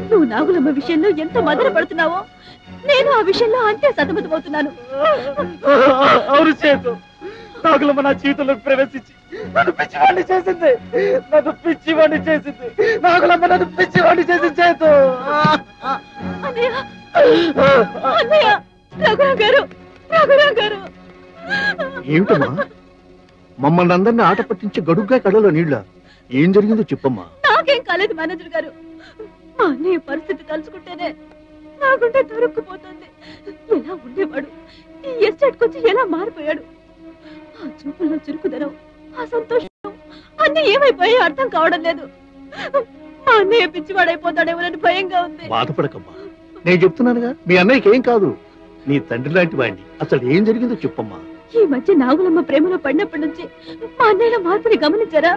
నువ్వు నాగులమ్మ విషయంలో ఎంత మదన పడుతున్నావో నేను ఆ విషయంలో అంతే సతమతమవుతున్నాను. అవును చేతు, నాగులమ్మ నా జీవితంలోకి ప్రవేశించి నన్ను పిచ్చివాడిని చేసింది. నాగులమ్మ నన్ను పిచ్చివాడిని చేసింది చేతు. రఘురాం గారు, ఏమిటమ్మా మమ్మల్ని అందరినీ ఆట పట్టించి గడుగ్గా కడలో నీళ్ళ? ఏం జరిగిందో చెప్పమ్మా. నాకేం కాలేదు మేనేజర్ గారు. మా అన్నయ్య పరిస్థితి తలుచుకుంటేనే నాకుంటే దొరుక్కుపోతుంది. ఎలా ఉండేవాడు, ఈ ఎస్టేట్ కొచ్చి ఎలా మారిపోయాడు. ఆ చూపుల్లో చురుకుదనం, ఆ సంతోషం అన్ని ఏమైపోయాయో అర్థం కావడం లేదు. మా అన్నయ్య పిచ్చివాడైపోతాడేమోనని భయంగా ఉంది. బాధపడకమ్మా, నేను చెప్తున్నానుగా మీ అన్నయ్యకి ఏం కాదు. నీ తండ్రి లాంటి వాడిని. అసలు ఏం జరిగిందో చెప్పమ్మా. ఈ మధ్య నాగులమ్మ ప్రేమలో పడినప్పటి నుంచి మా అన్నయ్యలో మార్పుని గమనించారా?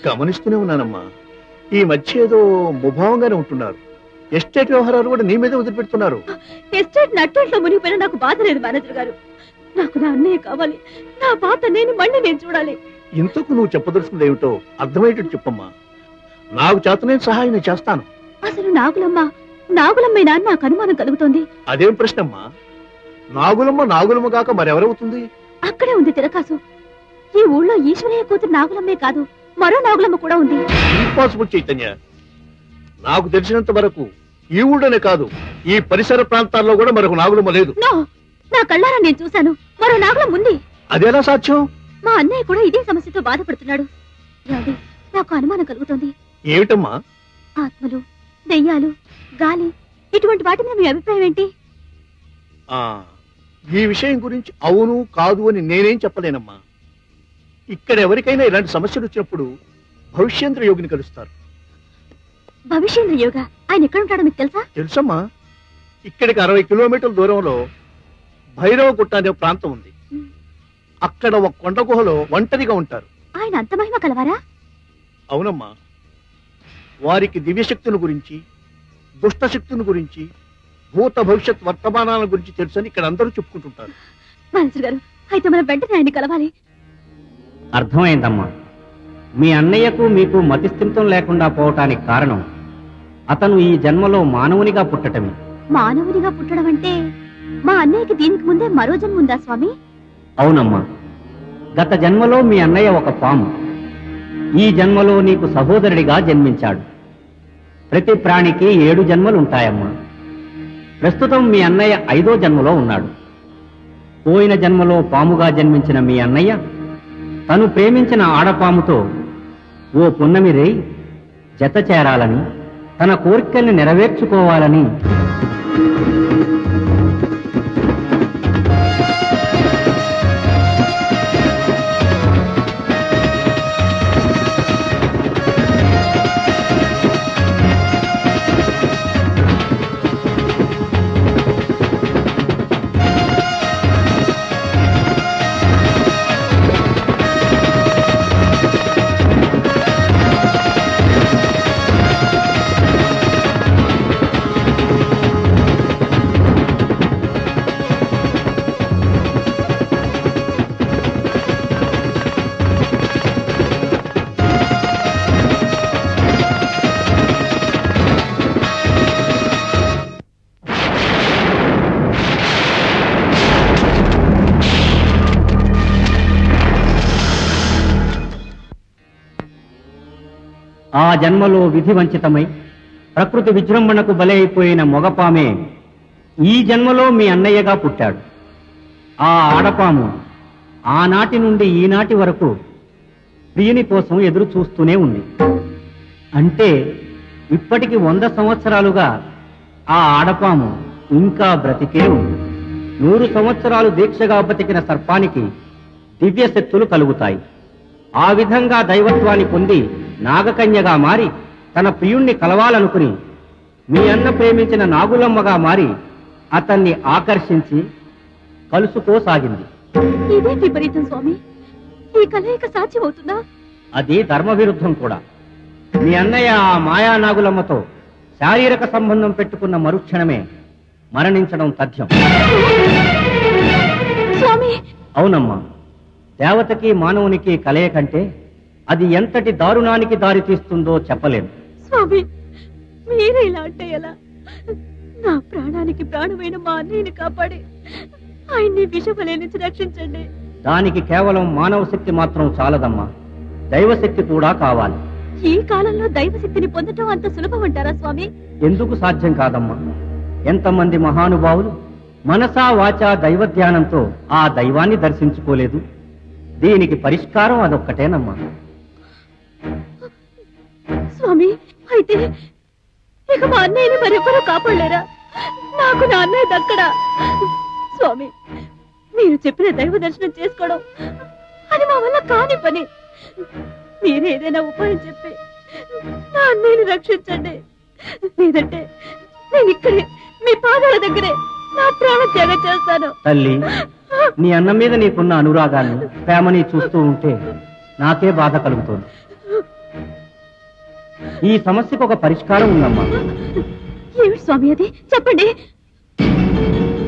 గమనిస్తూనే ఉన్నానమ్మా. ఈ మధ్య ఏదో ముభావంగానే ఉంటున్నారు. ఎస్టేట్ వ్యవహారాలు కూడా నీ మీదే వదిలిపెడుతున్నారు. ఎస్టేట్ నట్టేట్లో మునిగిపోయినా నాకు బాధ లేదు మేనేజర్ గారు. నాకు నా అన్నయ్య కావాలి. నా బాధ మళ్ళీ నేను చూడాలి. ఇంతకు నువ్వు చెప్పదలుచుకుంది ఏమిటో అర్థమయ్యేటట్టు చెప్పమ్మా. నాకు చేతనే సహాయం నేను చేస్తాను. అసలు నాగులమ్మేనా నాకు అనుమానం కలుగుతోంది. అదేం ప్రశ్నమ్మా? నాగులమ్మ కాక మరెవరవుతుంది? అక్కడే ఉంది తిరకాసు. ఈ ఊళ్ళో ఈశ్వరయ్య కూతురు నాగులమ్మే కాదు, మరో నాగులమ్మ కూడా ఉంది. ఇంపాసిబుల్ చైతన్య. నాకు తెలిసినంత వరకు ఈ ఊళ్ళోనే కాదు, ఈ పరిసర ప్రాంతాల్లో కూడా మరొక నాగులమ్మ లేదు. నా కళ్ళారా నేను చూశాను, మరో నాగులం ఉంది. అదేలా సాధ్యం? మా అన్నయ్య కూడా ఇదే సమస్యతో బాధపడుతున్నాడు. ఏమండి, నాకు అనుమానం కలుగుతోంది. ఏమిటమ్మా? ఆత్మలు, దెయ్యాలు, గాలి, ఇటువంటి వాటి మీద మీ అభిప్రాయం ఏంటి? ఈ విషయం గురించి అవును కాదు అని నేనేం చెప్పలేనమ్మా. ఇక్కడ ఎవరికైనా ఇలాంటి సమస్యలు వచ్చినప్పుడు భవిష్యేంద్ర యోగిని కలుస్తారు. భవిష్యేంద్ర యోగ ఆయన ఎక్కడ ఉంటాడో మీకు తెలుసా? తెలుసమ్మా. ఇక్కడికి 60 కిలోమీటర్ల దూరంలో భైరవ గుట్ట అనే ప్రాంతం ఉంది. అక్కడ ఒక కొండ గుహలో ఒంటరిగా ఉంటారు. ఆయన అంత మహిమ కలవారా? అవునమ్మా. వారికి దివ్యశక్తుల గురించి, దుష్ట శక్తుల గురించి, భూత భవిష్యత్ వర్తమానాల గురించి తెలుసని ఇక్కడ అందరూ చెప్పుకుంటుంటారు. మనసు గారు, అయితే మనం వెంటనే ఆయన్ని కలవాలి. అర్థమైందమ్మా. మీ అన్నయ్యకు మీకు మతిస్థిమితం లేకుండా పోవటానికి కారణం అతను ఈ జన్మలో మానవునిగా పుట్టటమే. మానవునిగా పుట్టడం అంటే మా అన్నయ్యకి దీనికి ముందే మరో జన్మ ఉందా స్వామి? అవునమ్మా. గత జన్మలో మీ అన్నయ్య ఒక పాము, ఈ జన్మలో నీకు సహోదరుడిగా జన్మించాడు. ప్రతి ప్రాణికి 7 జన్మలు ఉంటాయమ్మా. ప్రస్తుతం మీ అన్నయ్య 5వ జన్మలో ఉన్నాడు. పోయిన జన్మలో పాముగా జన్మించిన మీ అన్నయ్య తను ప్రేమించిన ఆడపాముతో ఓ పున్నమి రేయి జత చేరాలని, తన కోరికల్ని నెరవేర్చుకోవాలని ఆ జన్మలో విధి వంచితమై ప్రకృతి విజృంభణకు బలైపోయిన మొగపామే ఈ జన్మలో మీ అన్నయ్యగా పుట్టాడు. ఆ ఆడపాము ఆనాటి నుండి ఈనాటి వరకు ప్రియుని కోసం ఎదురు చూస్తూనే ఉంది. అంటే ఇప్పటికి 100 సంవత్సరాలుగా ఆ ఆడపాము ఇంకా బ్రతికే ఉంది. 100 సంవత్సరాలు దీక్షగా బతికిన సర్పానికి దివ్య శక్తులు కలుగుతాయి. ఆ విధంగా దైవత్వాన్ని పొంది నాగకన్యగా మారి తన ప్రియుణ్ణి కలవాలనుకుని మీ అన్న ప్రేమించిన నాగులమ్మగా మారి అతన్ని ఆకర్షించి కలుసుకోసాగింది. ఇదే విపరీతం స్వామి. ఈ కలయిక సాధ్యమవుతుందా? అది ధర్మ విరుద్ధం కూడా. మీ అన్నయ్య ఆ మాయా నాగులమ్మతో శారీరక సంబంధం పెట్టుకున్న మరుక్షణమే మరణించడం తథ్యం. స్వామి, అవునమ్మా. దేవతకి మానవునికి కలయికంటే అది ఎంతటి దారుణానికి దారి తీస్తుందో చెప్పలేను. స్వామి, మీరే ఇలా అంటే ఎలా? నా ప్రాణానికి ప్రాణమైన మా అన్నయ్యని కాపాడి ఆయన్ని విషఫలే నుంచి రక్షించండి. దానికి కేవలం మానవ శక్తి మాత్రం చాలదమ్మా, దైవశక్తి కూడా కావాలి. ఈ కాలంలో దైవశక్తిని పొందటం అంత సులభం అంటారా స్వామి? ఎందుకు సాధ్యం కాదమ్మా? ఎంతమంది మహానుభావులు మనసా వాచా దైవ ధ్యానంతో ఆ దైవాన్ని దర్శించుకోలేదు. దీనికి పరిష్కారం అదొక్కటేనమ్మా. స్వామి, అయితే ఇక మా అన్నయ్యని మరెవరూ కాపాడలేరా? నాకు నా అన్నయ్య దక్కడా? స్వామి, మీరు చెప్పిన దైవ దర్శనం చేసుకోవడం అది మా వల్ల కాని పని. మీరే ఏదైనా ఉపాయం చెప్పి నా అన్నయ్యని రక్షించండి. లేదంటే నేను ఇక్కడే మీ పాదాల దగ్గరే నా ప్రాణ త్యాగం చేస్తాను. తల్లి, నీ అన్న మీద నీకున్న అనురాగాన్ని, ప్రేమని చూస్తూ ఉంటే నాకే బాధ కలుగుతోంది. ఈ సమస్యకు ఒక పరిష్కారం ఉందమ్మా. ఏమిటి స్వామి అది? చెప్పండి.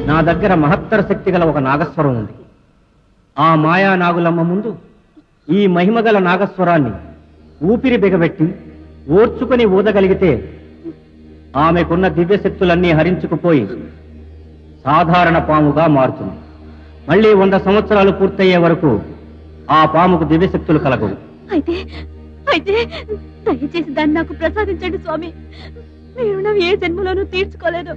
నా దగ్గర మహత్తర శక్తి గల ఒక నాగస్వరం ఉంది. ఆ మాయా నాగులమ్మ ముందు ఈ మహిమగల నాగస్వరాన్ని ఊపిరి బిగబెట్టి ఓర్చుకొని ఊదగలిగితే ఆమెకున్న దివ్యశక్తులన్నీ హరించుకుపోయి సాధారణ పాముగా మారుతుంది. మళ్ళీ 100 సంవత్సరాలు పూర్తయ్యే వరకు ఆ పాముకు దివ్యశక్తులు కలగవు. అయితే దయచేసి దాన్ని నాకు ప్రసాదించండి స్వామి. మీ రుణం ఏ జన్మలోనూ తీర్చుకోలేదు.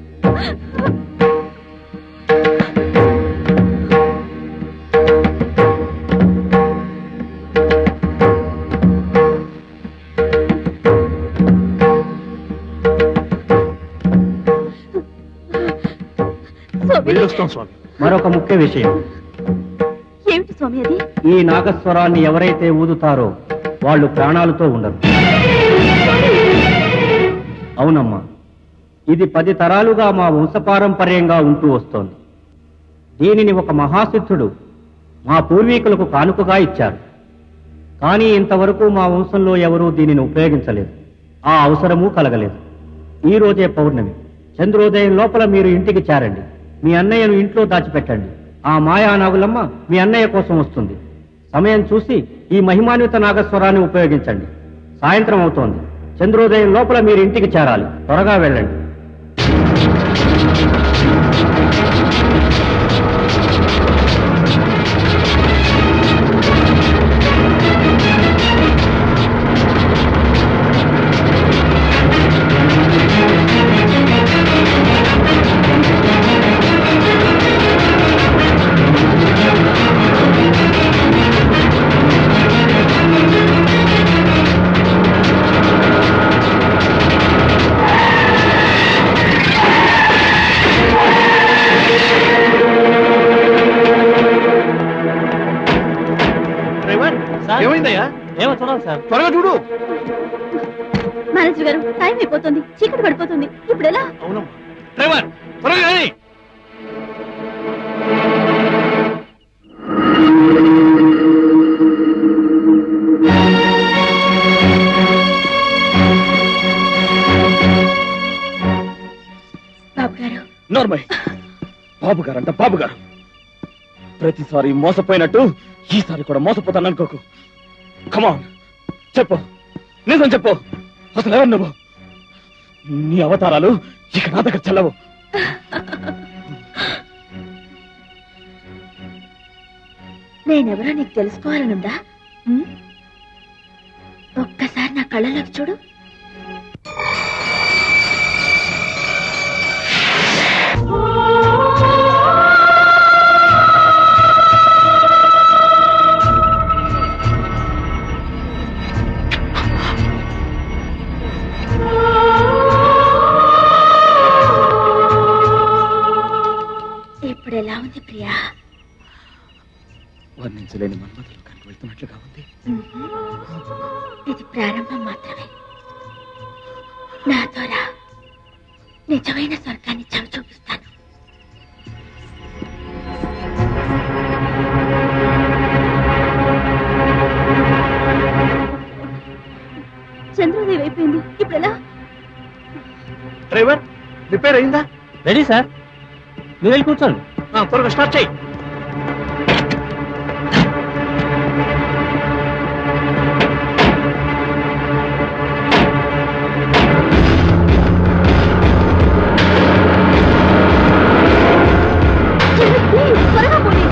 మరొక ముఖ్య విషయం, ఏమిటి స్వామి అది? ఈ నాగస్వరాన్ని ఎవరైతే ఊదుతారో వాళ్ళు ప్రాణాలతో ఉండరు. అవునమ్మా, ఇది 10 తరాలుగా మా వంశపారంపర్యంగా ఉంటూ వస్తోంది. దీనిని ఒక మహాసిద్ధుడు మా పూర్వీకులకు కానుకగా ఇచ్చారు. కానీ ఇంతవరకు మా వంశంలో ఎవరూ దీనిని ఉపయోగించలేదు, ఆ అవసరమూ కలగలేదు. ఈ రోజే పౌర్ణమి, చంద్రోదయం లోపల మీరు ఇంటికి చేరండి. మీ అన్నయ్యను ఇంట్లో దాచిపెట్టండి. ఆ మాయా నాగులమ్మ మీ అన్నయ్య కోసం వస్తుంది. సమయం చూసి ఈ మహిమాన్విత నాగస్వరాన్ని ఉపయోగించండి. సాయంత్రం అవుతోంది, చంద్రోదయం లోపల మీరు ఇంటికి చేరాలి. త్వరగా వెళ్ళండి. ఏమైందయ్యా? ఏమో చూడాలి సార్. త్వరగా చూడు. మేనేజర్ గారు, టైం అయిపోతుంది, చీకటి పడిపోతుంది. ఇప్పుడు ఎలా? అవునమ్మా. డ్రైవర్ త్వరగా రండి. బాబు గారు. నార్మల్ బాబు గారంట బాబు గారు. ప్రతిసారి మోసపోయినట్టు ఈసారి కూడా మోసపోతాను అనుకోకు. కమాన్ చెప్పు, నిజం చెప్పు. అసలు ఎవరు నువ్వు? నీ అవతారాలు ఇక నా దగ్గర చెల్లవు. నేనెవరో నీకు తెలుసుకోవాలనుందా? ఒక్కసారి నా కళ్ళలోకి చూడు. ఇప్పుడు ఎలా ఉంది ప్రియా? వర్ణించలేని మన్మథులు వెళ్తున్నట్లుగా ఉంది. ఇది ప్రారంభం మాత్రమే. నాతో రా, నిజమైన స్వర్గాన్ని చవి చూపిస్తాను. చంద్రోదయం అయిపోయింది, ఇప్పుడు ఎలా? డ్రైవర్ రిపేర్ అయిందా? రెడీ సార్, మీరు వెళ్ళి కూర్చోండి. త్వరగా స్టార్ట్ చేయి. త్వరగా పోనీ.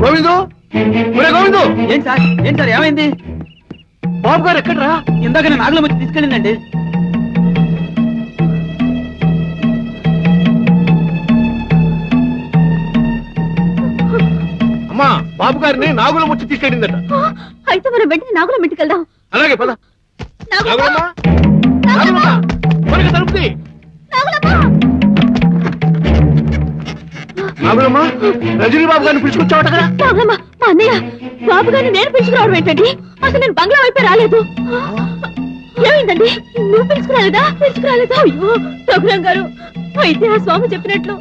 గోవిందు గోవిందు ఏంటి సార్ ఏమైంది? బాబు గారు ఎక్కడరా? ఇందాక నేను నాగుల వచ్చి తీసుకెళ్ళిందండి. అమ్మా బాబు గారిని నాగులం వచ్చి తీసుకెళ్ళిందట. అయితే మనం వెంటనే నాగులం ఇంటికి వెళ్దాం. అలాగే పద. నాగులమ్మ నాగులమ్మ త్వరగా తలుపుది. నాగులమ్మ రజనీ బాబు గారిని పిలుచుకొచ్చావట కదా? నాగులమ్మ మా అన్నయ్య బాబు గారిని నేను పిలుచుకురావడం ఏంటండి? అసలు నేను బంగ్లా వైపే రాలేదు. ఏమైందండి? నువ్వు పిలుచుకురాలేదా? అయ్యో రఘురాం గారు, అయితే ఆ స్వామి చెప్పినట్లు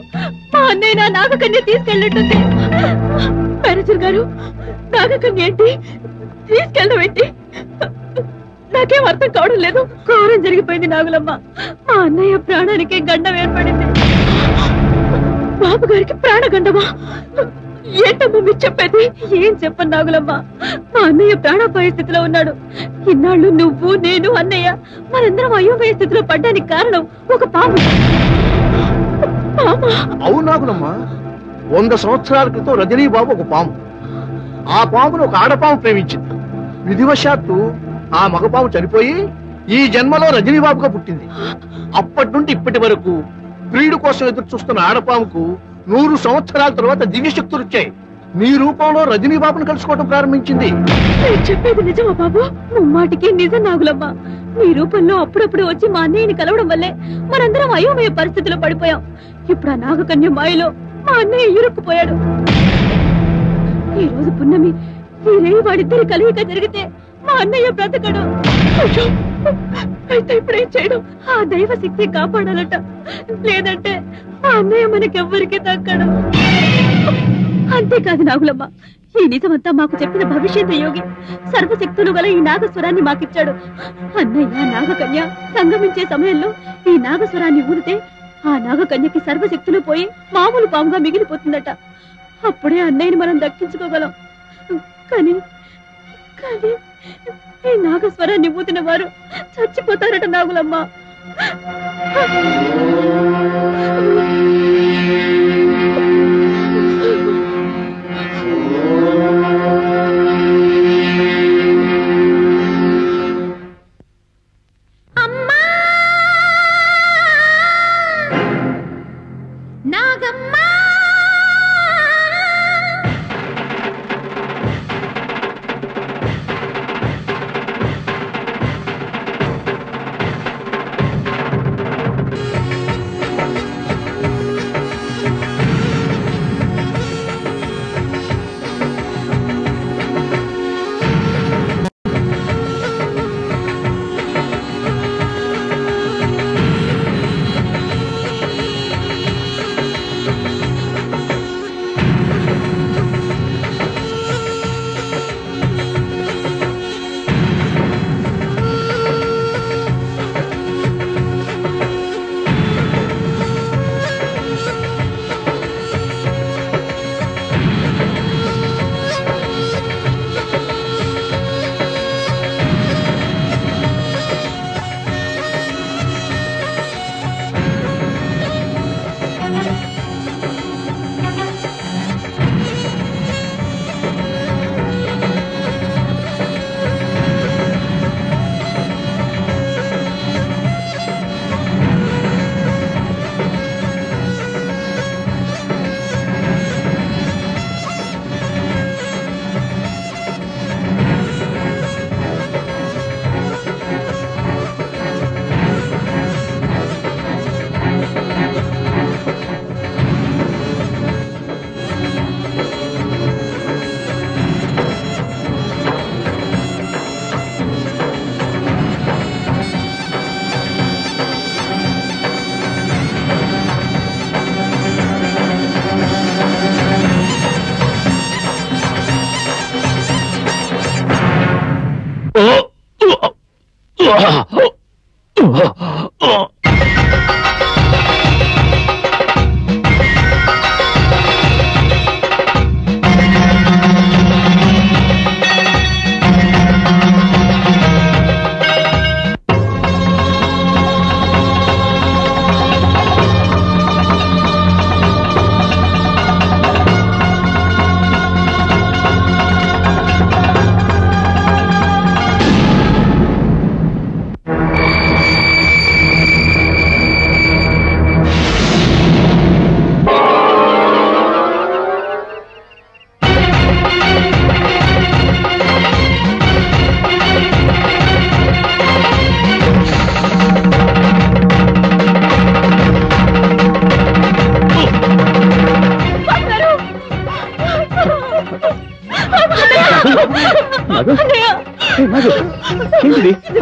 మా అన్నయ్య నా నాగకన్య తీసుకెళ్ళినట్టుంది. మేనేజర్ గారు, నాగకన్య ఏంటి? తీసుకెళ్ళడం ఏంటి? నాకేం అర్థం కావడం లేదు. ఘోరం జరిగిపోయింది నాగులమ్మ. మా అన్నయ్య ప్రాణానికి గండం ఏర్పడింది. బాబు గారికి ప్రాణగండమా? ఏంటమ్మా మీరు చెప్పేది? ఏం చెప్పను నాగులమ్మ, మా అన్నయ్య ప్రాణాపాయ స్థితిలో ఉన్నాడు. ఇన్నాళ్ళు నువ్వు, నేను, అన్నయ్య మనందరం అయోమయ స్థితిలో పడ్డానికి కారణం ఒక పాము. అవును నాగులమ్మ, 100 సంవత్సరాల క్రితం రజనీ బాబు ఒక పాము. ఆ పామును ఒక ఆడపాము ప్రేమించింది. విధివశాత్తు ఆ మగపాము చనిపోయి ఈ జన్మలో రజనీ బాబుగా పుట్టింది. అప్పటి నుండి ఇప్పటి వరకు ప్రియుడు కోసం ఎదురు చూస్తున్న ఆడపాముకు 100 సంవత్సరాల తర్వాత దివ్యశక్తులు వచ్చాయి. నీ రూపంలో రజనీ బాబును కలుసుకోవడం ప్రారంభించింది. చెప్పేది నిజమా బాబు? ముమ్మాటికి నిజం నాగులమ్మ. నీ రూపంలో అప్పుడప్పుడు వచ్చి మా అన్నయ్యని కలవడం వల్లే మనందరం అయోమయ పరిస్థితిలో పడిపోయాం. ఇప్పుడు ఆ నాగకన్య మాయలో మా అన్నయ్య ఇరుక్కుపోయాడు. ఈ రోజు పున్నమి, ఈ రేయి వాడిద్దరి కలయిక జరిగితే మా అన్నయ్య బ్రతకడు. అయితే ఇప్పుడేం చేయడం? ఆ దైవ శక్తి కాపాడాలట, లేదంటే ఆ అన్నయ్య మనకెవ్వరికి దక్కడు. అంతేకాదు నాగులమ్మ, ఈ నిజమంతా మాకు చెప్పిన భవిష్యత్తు యోగి సర్వశక్తులు గల ఈ నాగస్వరాన్ని మాకిచ్చాడు. అన్నయ్య నాగకన్య సంగమించే సమయంలో ఈ నాగస్వరాన్ని ఊదితే ఆ నాగకన్యకి సర్వశక్తులు పోయి మామూలు పాముగా మిగిలిపోతుందట. అప్పుడే అన్నయ్యని మనం దక్కించుకోగలం. కానీ కానీ ఈ నాగస్వరాన్ని ఊదిన వారు చచ్చిపోతారట నాగులమ్మ. అమ్మా నాగమ్మ,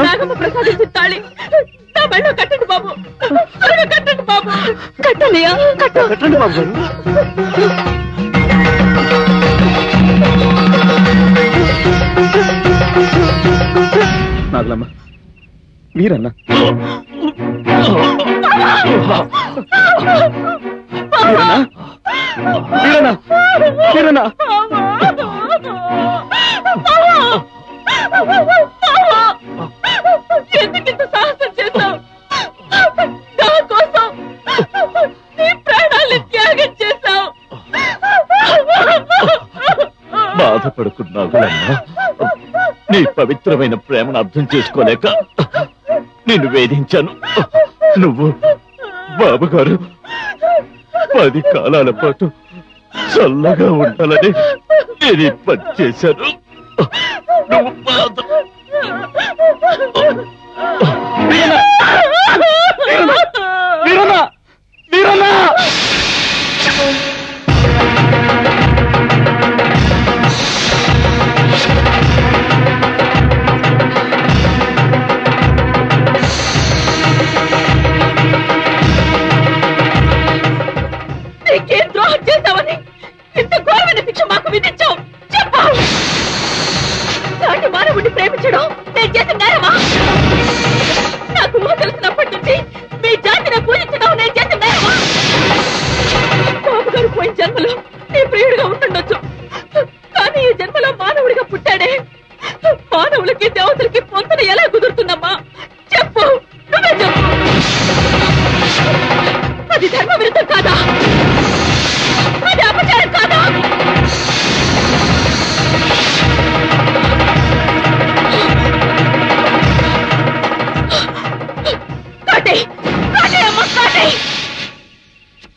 నాగమ్మ ప్రసాదించిన తాళి నా మెళ్ళో కట్టండి బాబు, త్వరగా కట్టండి బాబు, కట్టండియా, కట్టండి బాబు గారు. నాగులమ్మ మీరన్నా ఎందుకింత సాహసం చేశావు? నా కోసం నీ ప్రాణాలను త్యాగం చేశావు. బాధపడుకున్నాగులమ్మా, నీ పవిత్రమైన ప్రేమను అర్థం చేసుకోలేక నిన్ను వేధించాను. నువ్వు బాబుగారు 10 కాలాల పాటు చల్లగా ఉండాలని నేను ఈ పని చేశాను. నువ్వు నీకేం ద్రోహం చేశావని ఇంత ఘోరమైన శిక్ష మాకు విధించావు? చెప్పు. నాటి మానవుడిని ప్రేమించడం నేను చేసిన నేరమా? నాకు ఊహ తెలిసినప్పటి నుంచి మీ జాతిని పూజించడం నేను చేసిన నేరమా? బాబు గారు పోయిన జన్మలో నీ ప్రియుడిగా ఉంటుండొచ్చు, కానీ ఈ జన్మలో మానవుడిగా పుట్టాడే. మానవులకి దేవతలకి పొంతన ఎలా కుదురుతుందమ్మా? చెప్పు, నువ్వే చెప్పు. అది ధర్మ విరుద్ధం కాదా? అది అపచారం కాదా?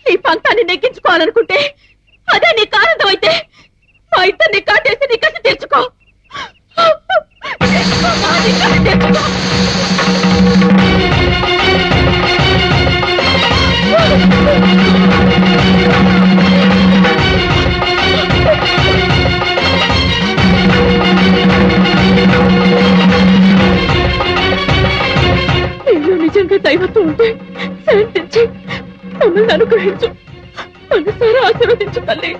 నీ పంతాన్ని నెగ్గించుకోవాలనుకుంటే అదే నీ కారణం అయితే మా ఇద్దరిని కాటేసి నీ కసి తెచ్చుకో. నీలో నిజంగా దైవత్వం ఉంటే శాంతించి మమ్మల్ని అనుగ్రహించు, మనసారా ఆశీర్వదించు తల్లి.